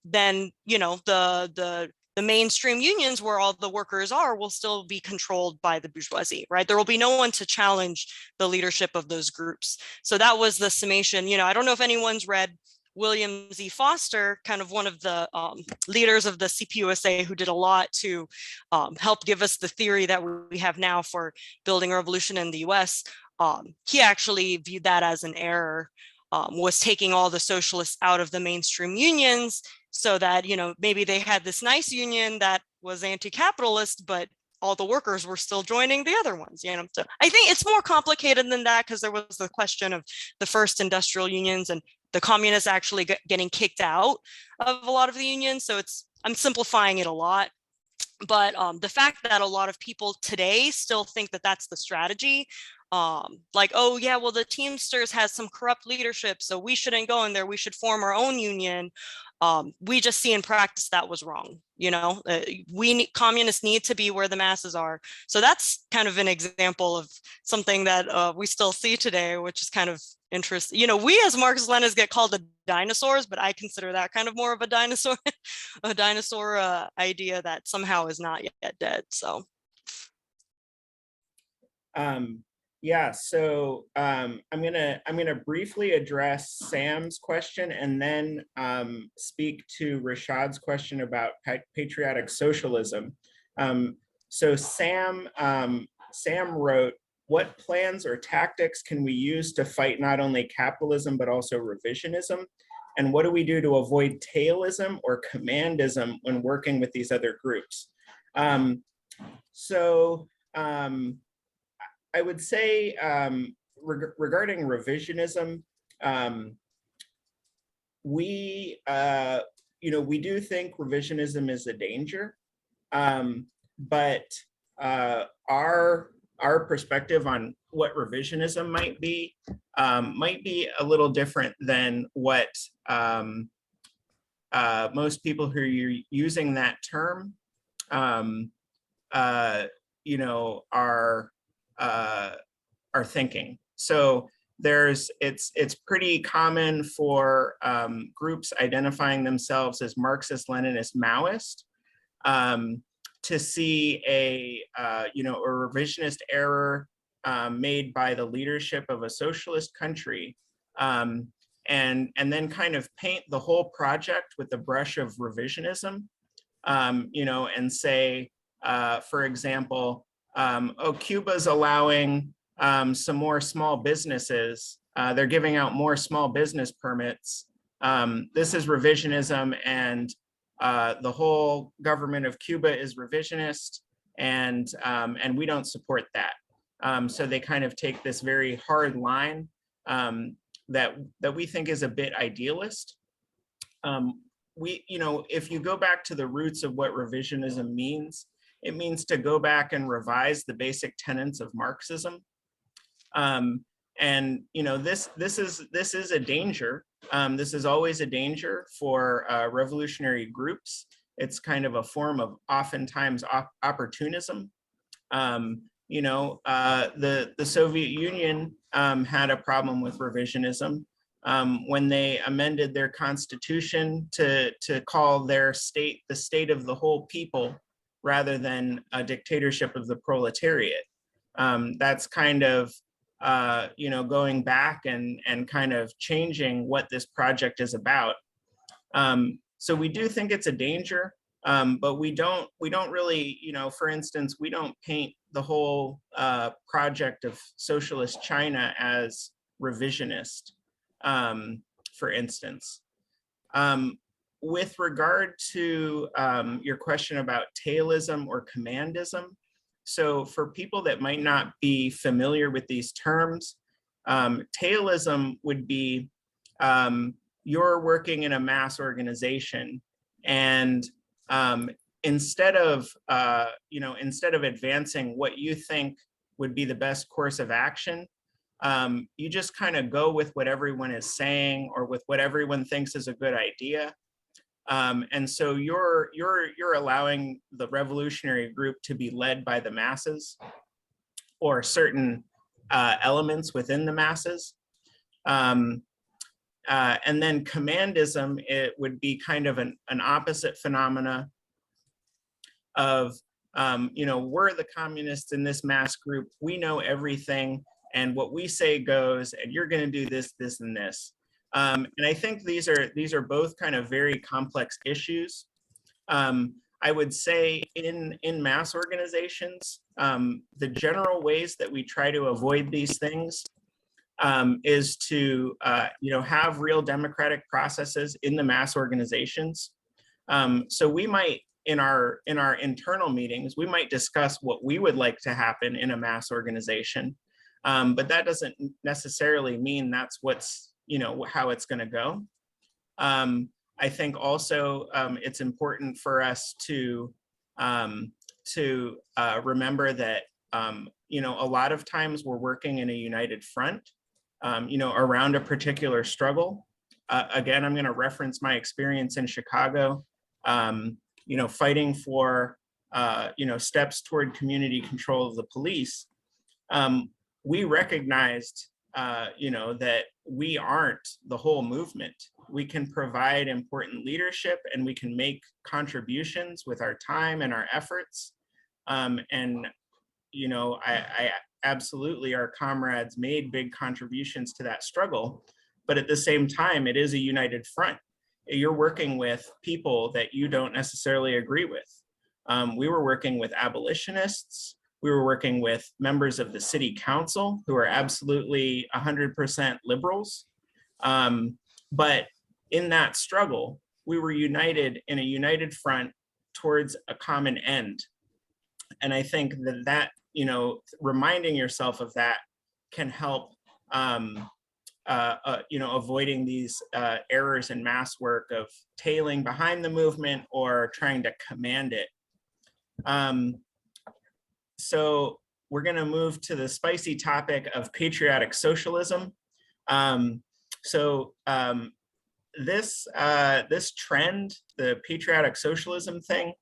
then, you know, the mainstream unions where all the workers are will still be controlled by the bourgeoisie, right? There will be no one to challenge the leadership of those groups. So that was the summation. You know, I don't know if anyone's read William Z. Foster, kind of one of the leaders of the CPUSA, who did a lot to help give us the theory that we have now for building a revolution in the US. He actually viewed that as an error, was taking all the socialists out of the mainstream unions so that, you know, maybe they had this nice union that was anti-capitalist, but all the workers were still joining the other ones, you know. So I think it's more complicated than that, because there was the question of the first industrial unions and the communists actually getting kicked out of a lot of the unions. So I'm simplifying it a lot. But the fact that a lot of people today still think that that's the strategy, like, oh yeah, well, the Teamsters has some corrupt leadership, so we shouldn't go in there, we should form our own union. We just see in practice that was wrong. You know, communists need to be where the masses are. So that's kind of an example of something that we still see today, which is kind of interesting. You know, we as Marxist-Leninists get called the dinosaurs, but I consider that kind of more of a dinosaur, a dinosaur idea that somehow is not yet dead. So. Yeah, so I'm gonna briefly address Sam's question and then speak to Rashad's question about patriotic socialism. So Sam wrote, what plans or tactics can we use to fight not only capitalism but also revisionism? And what do we do to avoid tailism or commandism when working with these other groups? I would say regarding revisionism, we do think revisionism is a danger, but our perspective on what revisionism might be a little different than what most people who are using that term, are thinking. So it's pretty common for groups identifying themselves as Marxist-Leninist Maoist to see a revisionist error made by the leadership of a socialist country, and then kind of paint the whole project with the brush of revisionism, and say, for example, oh, Cuba's allowing some more small businesses. They're giving out more small business permits. This is revisionism, and the whole government of Cuba is revisionist, and we don't support that. So they kind of take this very hard line that we think is a bit idealist. If you go back to the roots of what revisionism means, it means to go back and revise the basic tenets of Marxism. And this is a danger. This is always a danger for revolutionary groups. It's kind of a form of oftentimes opportunism. The Soviet Union had a problem with revisionism when they amended their constitution to call their state the state of the whole people, rather than a dictatorship of the proletariat. That's kind of, going back and kind of changing what this project is about. So we do think it's a danger, but we don't really, for instance, we don't paint the whole project of socialist China as revisionist, for instance. With regard to your question about tailism or commandism, so for people that might not be familiar with these terms, tailism would be you're working in a mass organization, and instead of advancing what you think would be the best course of action, you just kind of go with what everyone is saying or with what everyone thinks is a good idea. And so you're allowing the revolutionary group to be led by the masses or certain elements within the masses. And then commandism, it would be kind of an opposite phenomena of, we're the communists in this mass group, we know everything, and what we say goes, and you're going to do this, this, and this. And I think these are both kind of very complex issues. I would say in mass organizations, the general ways that we try to avoid these things is to have real democratic processes in the mass organizations. So we might, in our internal meetings, we might discuss what we would like to happen in a mass organization, but that doesn't necessarily mean that's what's how it's going to go. I think also it's important for us to remember that a lot of times we're working in a united front, around a particular struggle. Again, I'm going to reference my experience in Chicago, fighting for steps toward community control of the police. We recognized that we aren't the whole movement. We can provide important leadership and we can make contributions with our time and our efforts. I absolutely, our comrades made big contributions to that struggle, but at the same time, it is a united front. You're working with people that you don't necessarily agree with. We were working with abolitionists. We were working with members of the city council who are absolutely 100% liberals. But in that struggle, we were united in a united front towards a common end. And I think that reminding yourself of that can help, avoiding these errors in mass work of tailing behind the movement or trying to command it. So we're going to move to the spicy topic of patriotic socialism. This trend, the patriotic socialism thing,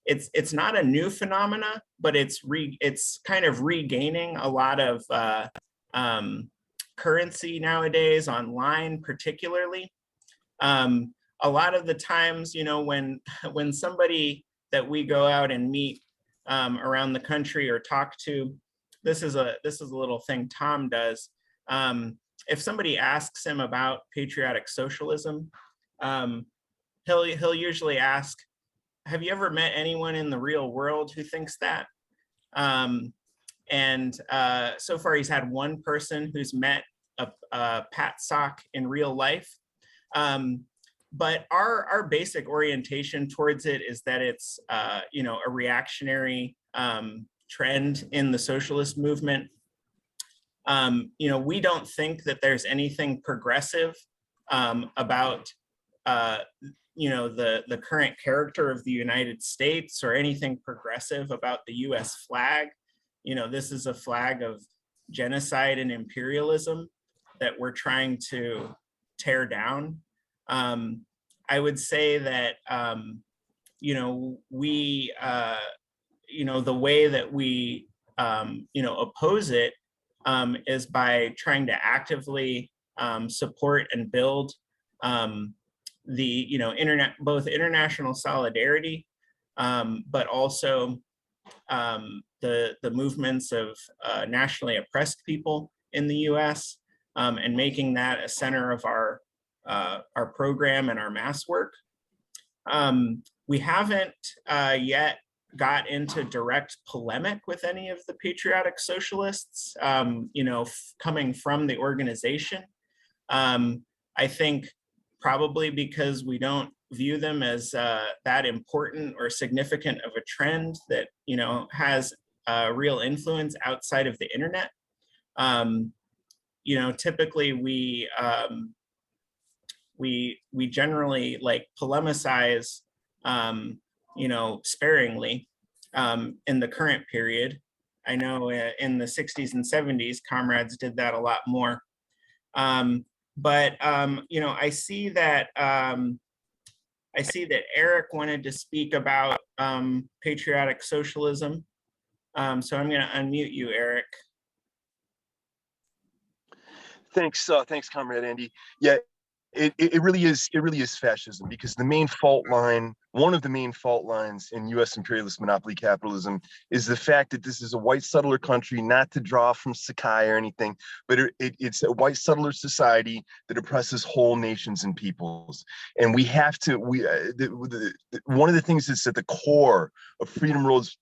it's not a new phenomena, but it's kind of regaining a lot of currency nowadays online, particularly. A lot of the times, when somebody that we go out and meet around the country or talk to, this is a little thing Tom does. If somebody asks him about patriotic socialism, he'll usually ask, have you ever met anyone in the real world who thinks that? So far he's had one person who's met a Pat Sock in real life. But our basic orientation towards it is that it's a reactionary trend in the socialist movement. We don't think that there's anything progressive about the current character of the United States or anything progressive about the US flag. This is a flag of genocide and imperialism that we're trying to tear down. I would say that, the way that we, oppose it is by trying to actively support and build the, both international solidarity, but also the movements of nationally oppressed people in the US, and making that a center of our program and our mass work. We haven't yet got into direct polemic with any of the patriotic socialists, coming from the organization. I think probably because we don't view them as that important or significant of a trend that, has real influence outside of the internet. Typically we generally polemize, sparingly in the current period. I know in the 60s and 70s, comrades did that a lot more. You know, I see that Eric wanted to speak about patriotic socialism. So I'm going to unmute you, Eric. Thanks, thanks, Comrade Andy. Yeah, it really is fascism, because the main fault line, one of the main fault lines in U.S. imperialist monopoly capitalism, is the fact that this is a white settler country, not to draw from Sakai or anything, but it's a white settler society that oppresses whole nations and peoples. And we have to, one of the things that's at the core of Freedom Road's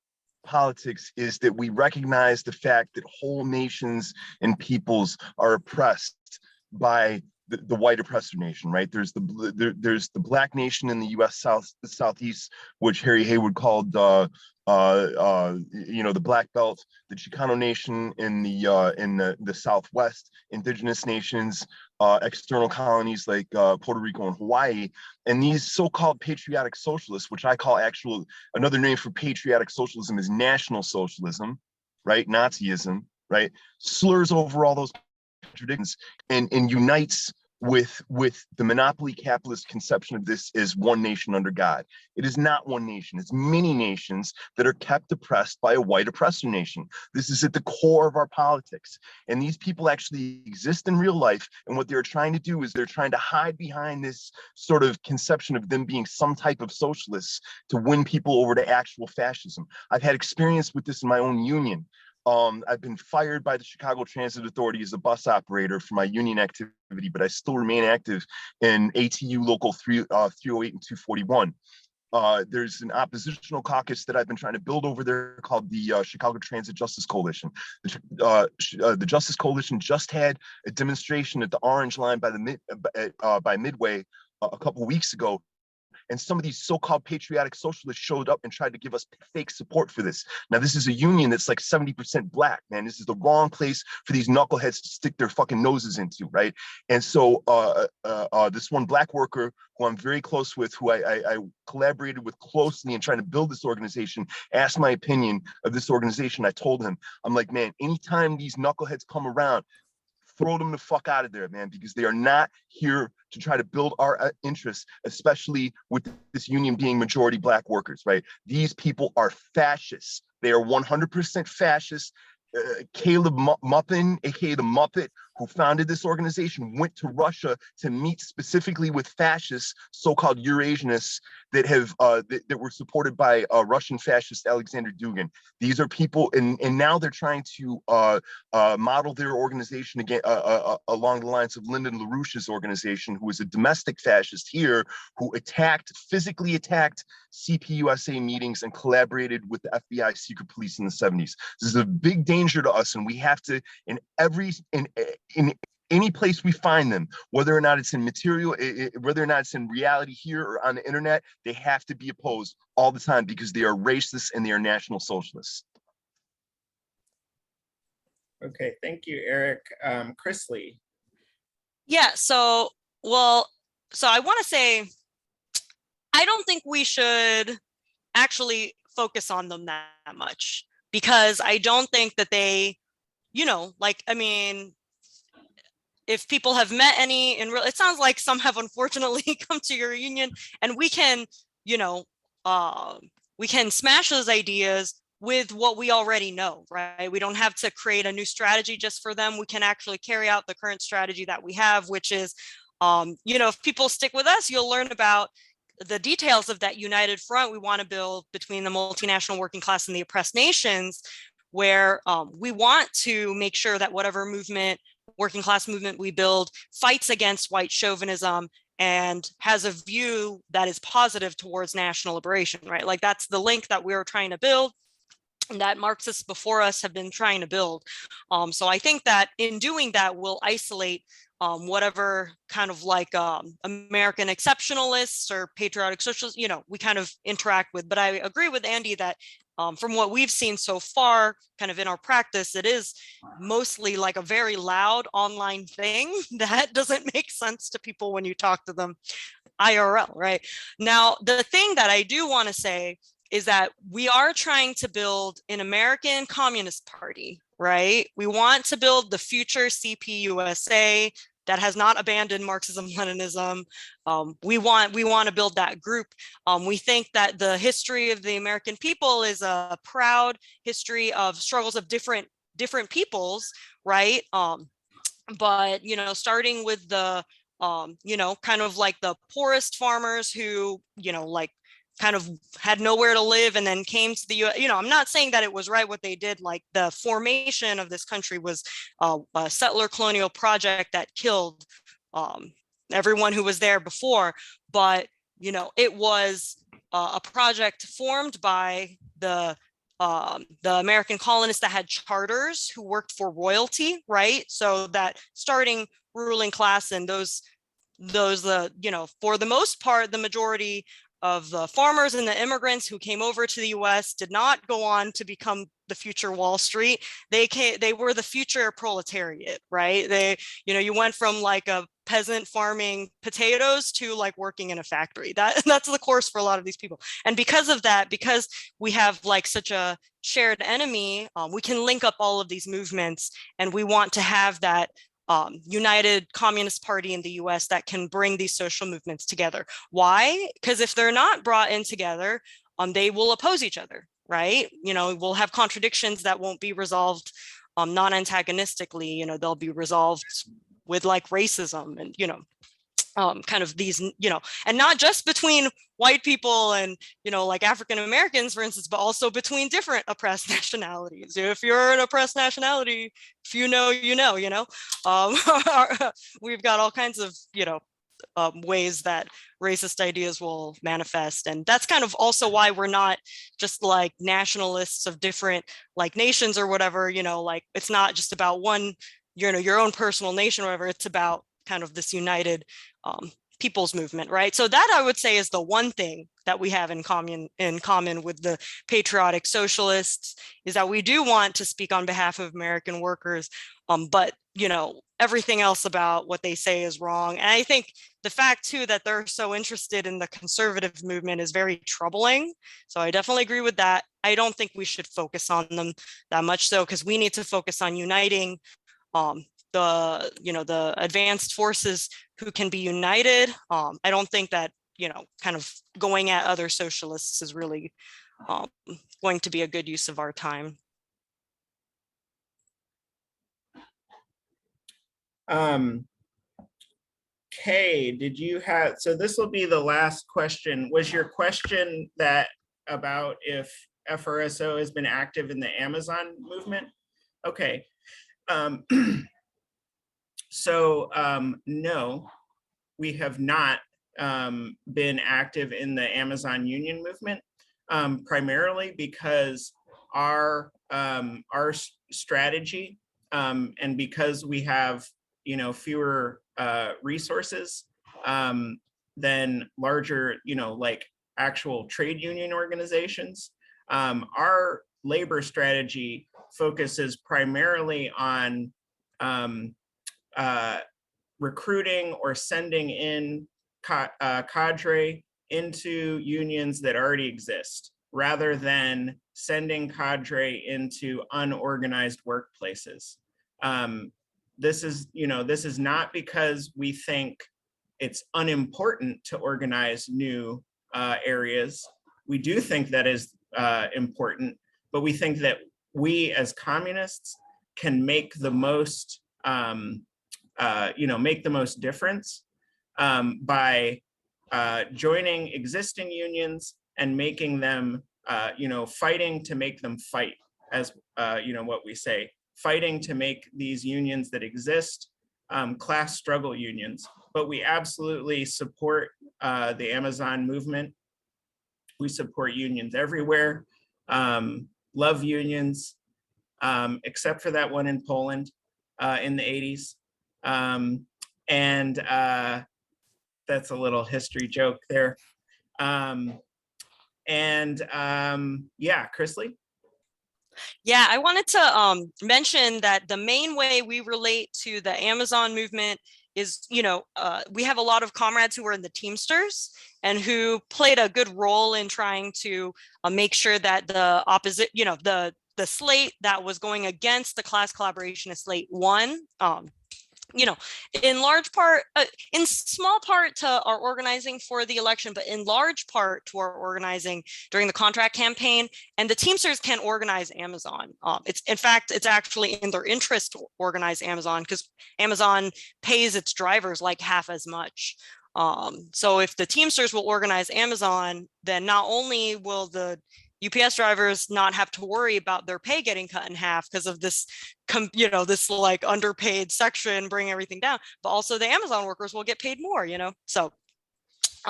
politics is that we recognize the fact that whole nations and peoples are oppressed by the white oppressor nation, right? There's the black nation in the U.S. Southeast, which Harry Haywood called the Black Belt, the Chicano nation in the Southwest, indigenous nations, external colonies like Puerto Rico and Hawaii, and these so-called patriotic socialists, which I call another name for patriotic socialism is National Socialism, right? Nazism, right? Slurs over all those contradictions and unites with the monopoly capitalist conception of this as one nation under God. It is not one nation. It's many nations that are kept oppressed by a white oppressor nation. This is at the core of our politics. And these people actually exist in real life. And what they're trying to do is they're trying to hide behind this sort of conception of them being some type of socialists to win people over to actual fascism. I've had experience with this in my own union. I've been fired by the Chicago Transit Authority as a bus operator for my union activity, but I still remain active in ATU Local 308 and 241. There's an oppositional caucus that I've been trying to build over there called the Chicago Transit Justice Coalition. The Justice Coalition just had a demonstration at the Orange Line by Midway a couple of weeks ago. And some of these so-called patriotic socialists showed up and tried to give us fake support for this. Now, this is a union that's like 70% black, man. This is the wrong place for these knuckleheads to stick their fucking noses into, right? And so this one black worker who I'm very close with, who I collaborated with closely in trying to build this organization, asked my opinion of this organization. I told him, I'm like, man, anytime these knuckleheads come around, throw them the fuck out of there, man, because they are not here to try to build our interests, especially with this union being majority black workers, right? These people are fascists. They are 100% fascist. Caleb Muppin, aka the Muppet, who founded this organization, went to Russia to meet specifically with fascists, so-called Eurasianists that have that were supported by Russian fascist Alexander Dugin. These are people, and now they're trying to model their organization again along the lines of Lyndon LaRouche's organization, who was a domestic fascist here, who physically attacked CPUSA meetings and collaborated with the FBI secret police in the 70s. This is a big danger to us, and we have to, in any place we find them, whether or not it's in material, whether or not it's in reality here or on the internet, they have to be opposed all the time because they are racist and they are National Socialists. Okay, thank you, Eric. Chris Lee. Yeah, so I want to say, I don't think we should actually focus on them that much, because I don't think that they, if people have met any it sounds like some have unfortunately come to your union, and we can, we can smash those ideas with what we already know, right? We don't have to create a new strategy just for them. We can actually carry out the current strategy that we have, which is, if people stick with us, you'll learn about the details of that united front we want to build between the multinational working class and the oppressed nations, where we want to make sure that whatever working class movement we build fights against white chauvinism and has a view that is positive towards national liberation, right? Like that's the link that we're trying to build, and that Marxists before us have been trying to build. So I think that in doing that, we'll isolate whatever kind of like American exceptionalists or patriotic socialists, we kind of interact with. But I agree with Andy that from what we've seen so far, kind of in our practice, it is mostly like a very loud online thing that doesn't make sense to people when you talk to them IRL, right? Now, the thing that I do want to say is that we are trying to build an American Communist Party, right? We want to build the future CPUSA that has not abandoned Marxism-Leninism. We want to build that group. We think that the history of the American people is a proud history of struggles of different peoples, right? But starting with the kind of like the poorest farmers who like kind of had nowhere to live and then came to the US. I'm not saying that it was right what they did. Like the formation of this country was a settler colonial project that killed everyone who was there before. But, it was a project formed by the American colonists that had charters who worked for royalty, right? So that starting ruling class and those for the most part, the majority of the farmers and the immigrants who came over to the US did not go on to become the future Wall Street. They were the future proletariat, right? You went from like a peasant farming potatoes to like working in a factory. That's the course for a lot of these people. And because of that, because we have like such a shared enemy, we can link up all of these movements, and we want to have that united Communist Party in the US that can bring these social movements together. Why? Because if they're not brought in together, they will oppose each other, right? We'll have contradictions that won't be resolved non-antagonistically. They'll be resolved with like racism and, kind of these, and not just between white people and, like African Americans, for instance, but also between different oppressed nationalities. If you're an oppressed nationality, if you know, we've got all kinds of, ways that racist ideas will manifest. And that's kind of also why we're not just like nationalists of different like nations or whatever, like it's not just about one, your own personal nation or whatever. It's about kind of this united people's movement, right? So that I would say is the one thing that we have in common with the patriotic socialists, is that we do want to speak on behalf of American workers, but everything else about what they say is wrong. And I think the fact too that they're so interested in the conservative movement is very troubling. So I definitely agree with that. I don't think we should focus on them that much so, because we need to focus on uniting the advanced forces who can be united. I don't think that, kind of going at other socialists is really going to be a good use of our time. Kay, did you have, so this will be the last question. Was your question that about if FRSO has been active in the Amazon movement? Okay. So no, we have not been active in the Amazon union movement, primarily because our strategy and because we have fewer resources than larger like actual trade union organizations. Our labor strategy focuses primarily on recruiting or sending in cadre into unions that already exist, rather than sending cadre into unorganized workplaces. This is not because we think it's unimportant to organize new areas. We do think that is important, but we think that we as communists can make the most make the most difference by joining existing unions and making them, fighting to make them fight, as what we say, fighting to make these unions that exist class struggle unions. But we absolutely support the Amazon movement. We support unions everywhere, love unions, except for that one in Poland in the 80s. That's a little history joke there. Yeah, Chrisley? Yeah, I wanted to mention that the main way we relate to the Amazon movement is, we have a lot of comrades who are in the Teamsters and who played a good role in trying to make sure that the opposite, the slate that was going against the class collaborationist slate won. In large part, in small part to our organizing for the election, but in large part to our organizing during the contract campaign. And the Teamsters can organize Amazon. In fact, it's actually in their interest to organize Amazon because Amazon pays its drivers like half as much. So if the Teamsters will organize Amazon, then not only will the UPS drivers not have to worry about their pay getting cut in half because of this, this like underpaid section bringing everything down, but also the Amazon workers will get paid more, So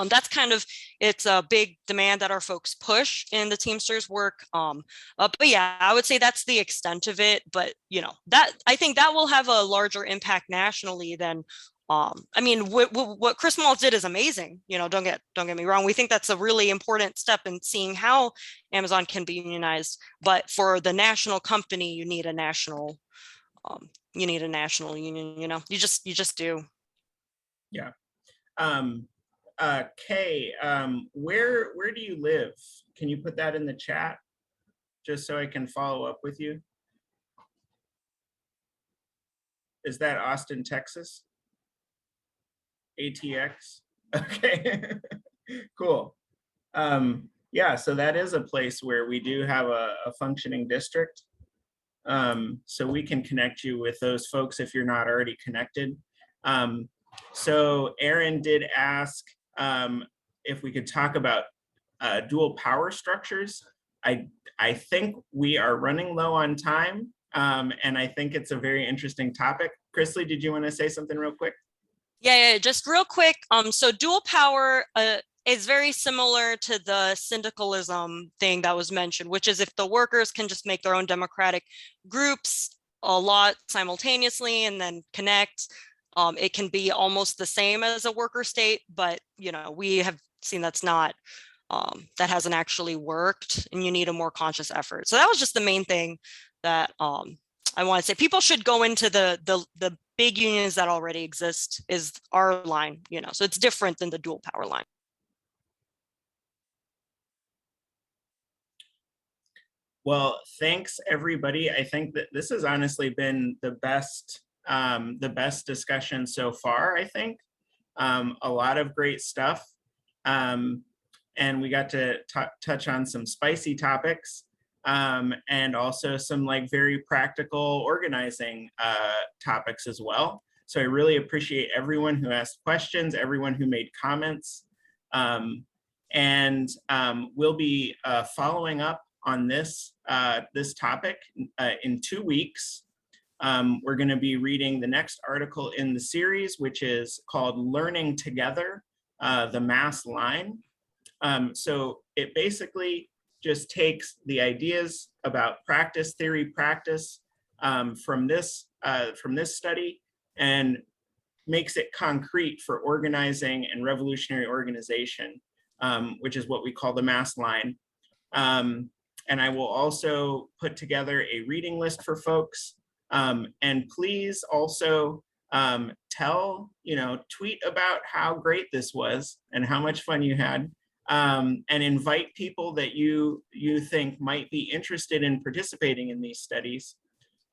that's kind of, it's a big demand that our folks push in the Teamsters work. But yeah, I would say that's the extent of it. But, that I think that will have a larger impact nationally than what Chris Maltz did is amazing. Don't get me wrong. We think that's a really important step in seeing how Amazon can be unionized. But for the national company, you need a national union. You just do. Yeah. Kay, where do you live? Can you put that in the chat just so I can follow up with you? Is that Austin, Texas? ATX? Okay, cool. Yeah, so that is a place where we do have a functioning district. So we can connect you with those folks if you're not already connected. So Aaron did ask if we could talk about dual power structures. I think we are running low on time, and I think it's a very interesting topic. Chrisley, did you want to say something real quick? Yeah, just real quick. So dual power is very similar to the syndicalism thing that was mentioned, which is if the workers can just make their own democratic groups a lot simultaneously and then connect, it can be almost the same as a worker state, but we have seen that's not, that hasn't actually worked, and you need a more conscious effort. So that was just the main thing that I want to say. People should go into the big unions that already exist is our line, so it's different than the dual power line. Well, thanks everybody. I think that this has honestly been the best discussion so far, I think. A lot of great stuff. And we got to touch on some spicy topics. And also some very practical organizing topics as well. So I really appreciate everyone who asked questions, everyone who made comments. And we'll be following up on this topic in 2 weeks. We're going to be reading the next article in the series, which is called Learning Together, the Mass Line. So it basically just takes the ideas about practice, theory, practice from this study and makes it concrete for organizing and revolutionary organization, which is what we call the mass line. And I will also put together a reading list for folks. And please also tweet about how great this was and how much fun you had. And invite people that you think might be interested in participating in these studies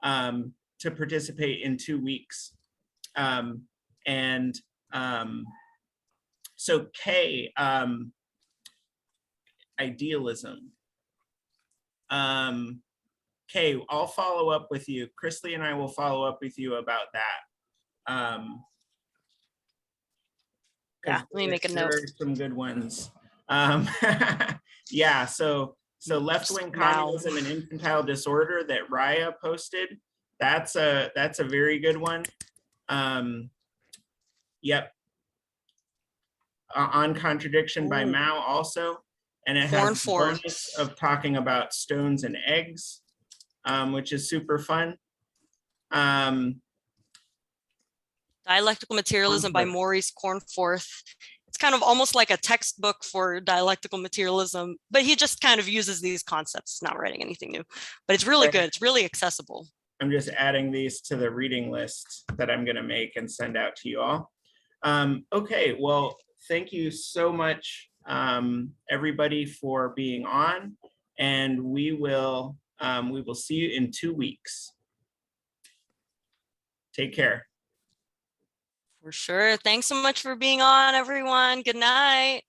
to participate in 2 weeks. So Kay, idealism. Kay, I'll follow up with you. Chrisley and I will follow up with you about that. Yeah, let me make a note. There are some good ones. Yeah, so left-wing communism and infantile disorder that Raya posted, that's a very good one. Yep. On Contradiction by Mao also, and it has the bonus of talking about stones and eggs, which is super fun. Dialectical Materialism by Maurice Cornforth. It's kind of almost like a textbook for dialectical materialism, but he just kind of uses these concepts, not writing anything new. But it's really good. It's really accessible. I'm just adding these to the reading list that I'm going to make and send out to you all. Okay, well, thank you so much, everybody, for being on, and we will see you in 2 weeks. Take care. For sure. Thanks so much for being on, everyone. Good night.